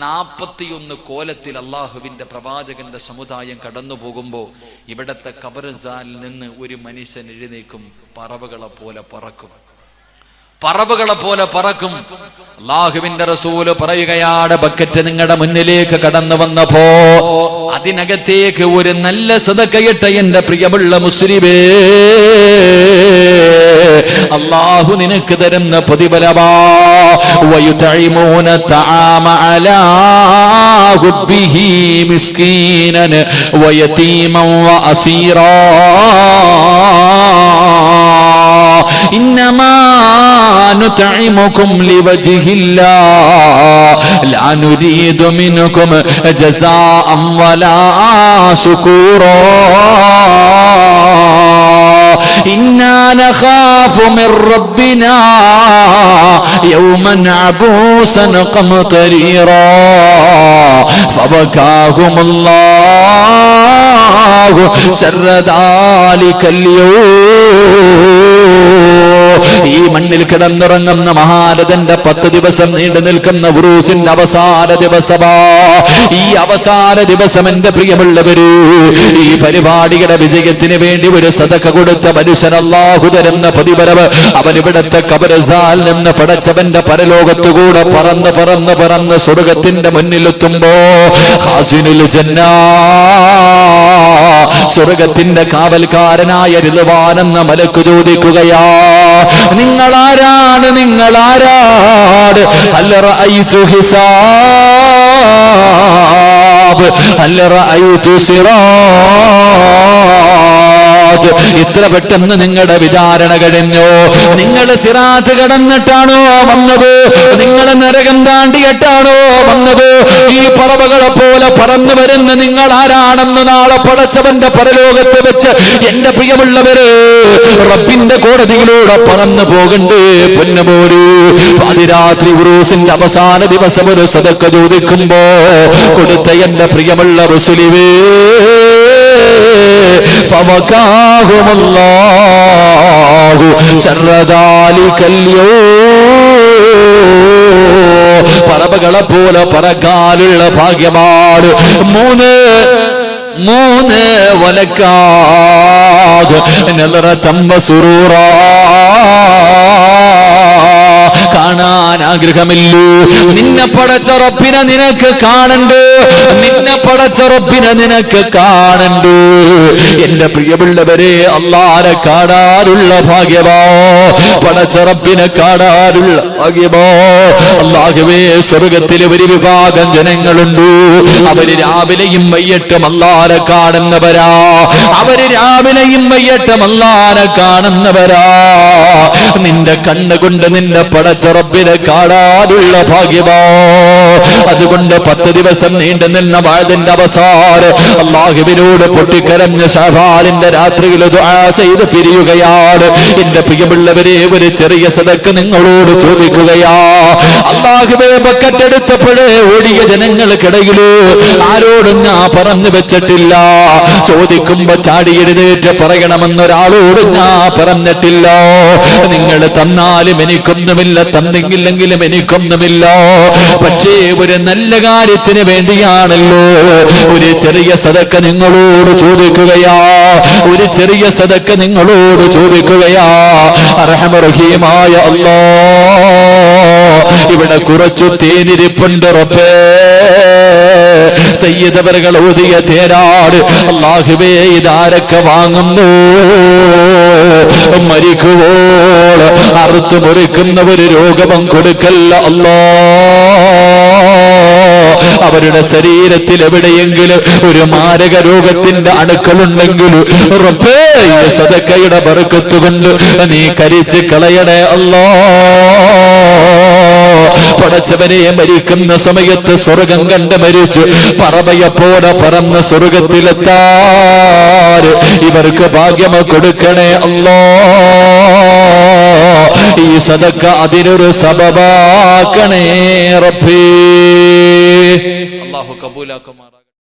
41 കോലത്തിൽ അള്ളാഹുവിന്റെ പ്രവാചകന്റെ സമുദായം കടന്നു പോകുമ്പോൾ ഇവിടത്തെ ഖബർസ്ഥാനിൽ നിന്ന് ഒരു മനുഷ്യൻ എഴുന്നേക്കും, പറവകളെ പോലെ പറക്കും. അള്ളാഹുവിന്റെ റസൂല് പറയുകയാണ്, ബക്കറ്റ് നിങ്ങളുടെ മുന്നിലേക്ക് കടന്നു വന്നപ്പോ അതിനകത്തേക്ക് ഒരു നല്ല സദഖയിട്ട എന്റെ പ്രിയമുള്ള മുസ്ലിമേ, അള്ളാഹു നിനക്ക് തരുന്ന പ്രതിഫലമാ. വയുതഇമൂന തആമ അലാ ഹുബ്ബിഹി മിസ്കീനൻ വയതീമൻ വഅസീറാ ഇന്നമാ നുതഇമുകും ലിവജ്ഹില്ലാഹ് ലാ നുരീദു മിൻകും ജസാഅൻ വലാ ശുകൂറാ ഇന്നാ നഖാഫു മിർ റബ്ബിനാ യൗമൻ അബൂസൻ ഖംതരീറാ ഫബകാഹുമുല്ലാഹു ശർറ ദാലികൽ ഈ മണ്ണിൽ കിടന്നുറങ്ങുന്ന മഹാരഥന്റെ 10 ദിവസം നീണ്ടു നിൽക്കുന്ന ഉറൂസിന്റെ അവസാന ദിവസമാ. ഈ അവസാന ദിവസം എന്റെ പ്രിയമുള്ളവര്, ഈ പരിപാടിയുടെ വിജയത്തിന് വേണ്ടി ഒരു സദഖ കൊടുത്ത മനുഷ്യൻ അല്ലാഹു തരുന്ന പ്രതിഫലം അവനിവിടത്തെ ഖബർസ്ഥാനിൽ നിന്ന് പടച്ചവന്റെ പരലോകത്തുകൂടെ പറന്ന് സ്വർഗത്തിന്റെ മുന്നിലെത്തുമ്പോ ഖാസിനുൽ ജന്നാ, സ്വർഗത്തിന്റെ കാവൽക്കാരനായ റിദ്വാൻ എന്ന മലക്ക് ചോദിക്കുകയാ, നിങ്ങളാരാണ്? ഹൽ റഅയ്തു ഹിസാബ് ഹൽ റഅയ്തു സിറാജ്. ഇത്ര പെട്ടെന്ന് നിങ്ങളുടെ വിചാരണ കഴിഞ്ഞോ? നിങ്ങൾ സിറാത്ത് കടന്നിട്ടാണോ വന്നത്? നിങ്ങൾ നരകം താണ്ടിയിട്ടാണോ വന്നത്? ഈ പറവകളെ പോലെ പറന്നു വരുന്ന നിങ്ങൾ ആരാണെന്ന് നാളെ പടച്ചവന്റെ പരലോകത്ത് വെച്ച് എന്റെ പ്രിയമുള്ളവര് റബ്ബിന്റെ കോടതിയിലൂടെ പറന്നു പോകണ്ടേ പൊന്നുപോരു. പാതിരാത്രി ഉറൂസിന്റെ അവസാന ദിവസം ഒരു സദഖ ചോദിക്കുമ്പോ കൊടുത്ത എന്റെ പ്രിയമുള്ള റസൂലേ, ഫവകാഹുമുല്ലാഹു ശർറ ദാലികൽ യൗം. പറവകളെ പോലെ പറക്കാനുള്ള ഭാഗ്യമാണ്. മൂന്ന് വലക്കാത് നളറതം വസുറൂറാ. കാണാൻ ആഗ്രഹമില്ലൂ? നിന്നെ പടച്ച റബ്ബിനെ നിനക്ക് കാണണ്ടേ? എന്റെ പ്രിയമുള്ളവരെ, അല്ലാഹുവിനെ കാണാനുള്ള ഭാഗ്യമോ, പടച്ച റബ്ബിനെ കാണാനുള്ള ഭാഗ്യമോ. അല്ലാഹുവേ, സ്വർഗത്തിൽ ഒരു വിഭാഗം ജനങ്ങളുണ്ട്, അവര് രാവിലെയും വൈകിട്ടും അല്ലാഹുവിനെ കാണുന്നവരാ. നിന്റെ കണ്ണുകൊണ്ട് നിന്റെ പടച്ച റബ്ബിനെ കാണാനുള്ള ഭാഗ്യമോ. അതുകൊണ്ട് 10 ദിവസം നീണ്ടു നിന്ന വഅദിന്റെ അവസാനം അല്ലാഹുവിനോട് പൊട്ടിക്കരഞ്ഞ ശഅബാനിന്റെ രാത്രിയിൽ ദുആ ചെയ്ത് പിരിയുകയാണ്. എന്റെ പ്രിയമുള്ളവരെ, ഒരു ചെറിയ സദഖ നിങ്ങളോട് ചോദിക്കുകയാ. അല്ലാഹുവേ, ബക്കറ്റ് എടുത്തപ്പോഴേ ഓടിയ ജനങ്ങൾക്കിടയില് ആരോടും ഞാൻ പറഞ്ഞു വെച്ചിട്ടില്ല. ചോദിക്കുമ്പോ ചാടി എഴുന്നേറ്റ് പറയണമെന്നൊരാളോട് ഞാൻ പറഞ്ഞിട്ടില്ല. നിങ്ങൾ തന്നാലും എനിക്കൊന്നുമില്ല, തന്നില്ലെങ്കിലും എനിക്കൊന്നുമില്ല. പക്ഷേ ഒരു നല്ല കാര്യത്തിന് വേണ്ടിയാണല്ലോ ഒരു ചെറിയ സദഖ നിങ്ങളോട് ചോദിക്കുകയാ. അർഹമർ റഹീമായ അല്ലാഹ്, ഇവിടെ കുറച്ചു തേനിരിപ്പുണ്ട് റബ്ബേ. സയ്യിദവറുകൾ ഓതിയ തേരാട് അല്ലാഹുവേ, ഇതാരൊക്കെ വാങ്ങുന്നു? മരിക്കുവോൾ അറുത്തു മുറിക്കുന്ന ഒരു രോഗം കൊടുക്കല്ല അല്ലാഹ്. അവരുടെ ശരീരത്തിൽ എവിടെയെങ്കിലും ഒരു മാരക രോഗത്തിന്റെ അണുക്കളുണ്ടെങ്കിൽ റബ്ബേ, സദഖയുടെ ബർക്കത്ത് കൊണ്ട് നീ കരിച്ച് കളയണേ അല്ലാഹ്. പടച്ചവനെ മരിക്കുന്ന സമയത്ത് സ്വർഗം കണ്ട് മരിച്ചു പറവയെപ്പോലെ പറന്ന് സ്വർഗത്തിലെത്താൻ ഇവർക്ക് ഭാഗ്യം കൊടുക്കണേ അല്ലാ. ഈ സദക്ക അതിനൊരു സബബാക്കണേ റബ്ബേ. അല്ലാഹു കബൂലാക്കുമാറാകട്ടെ.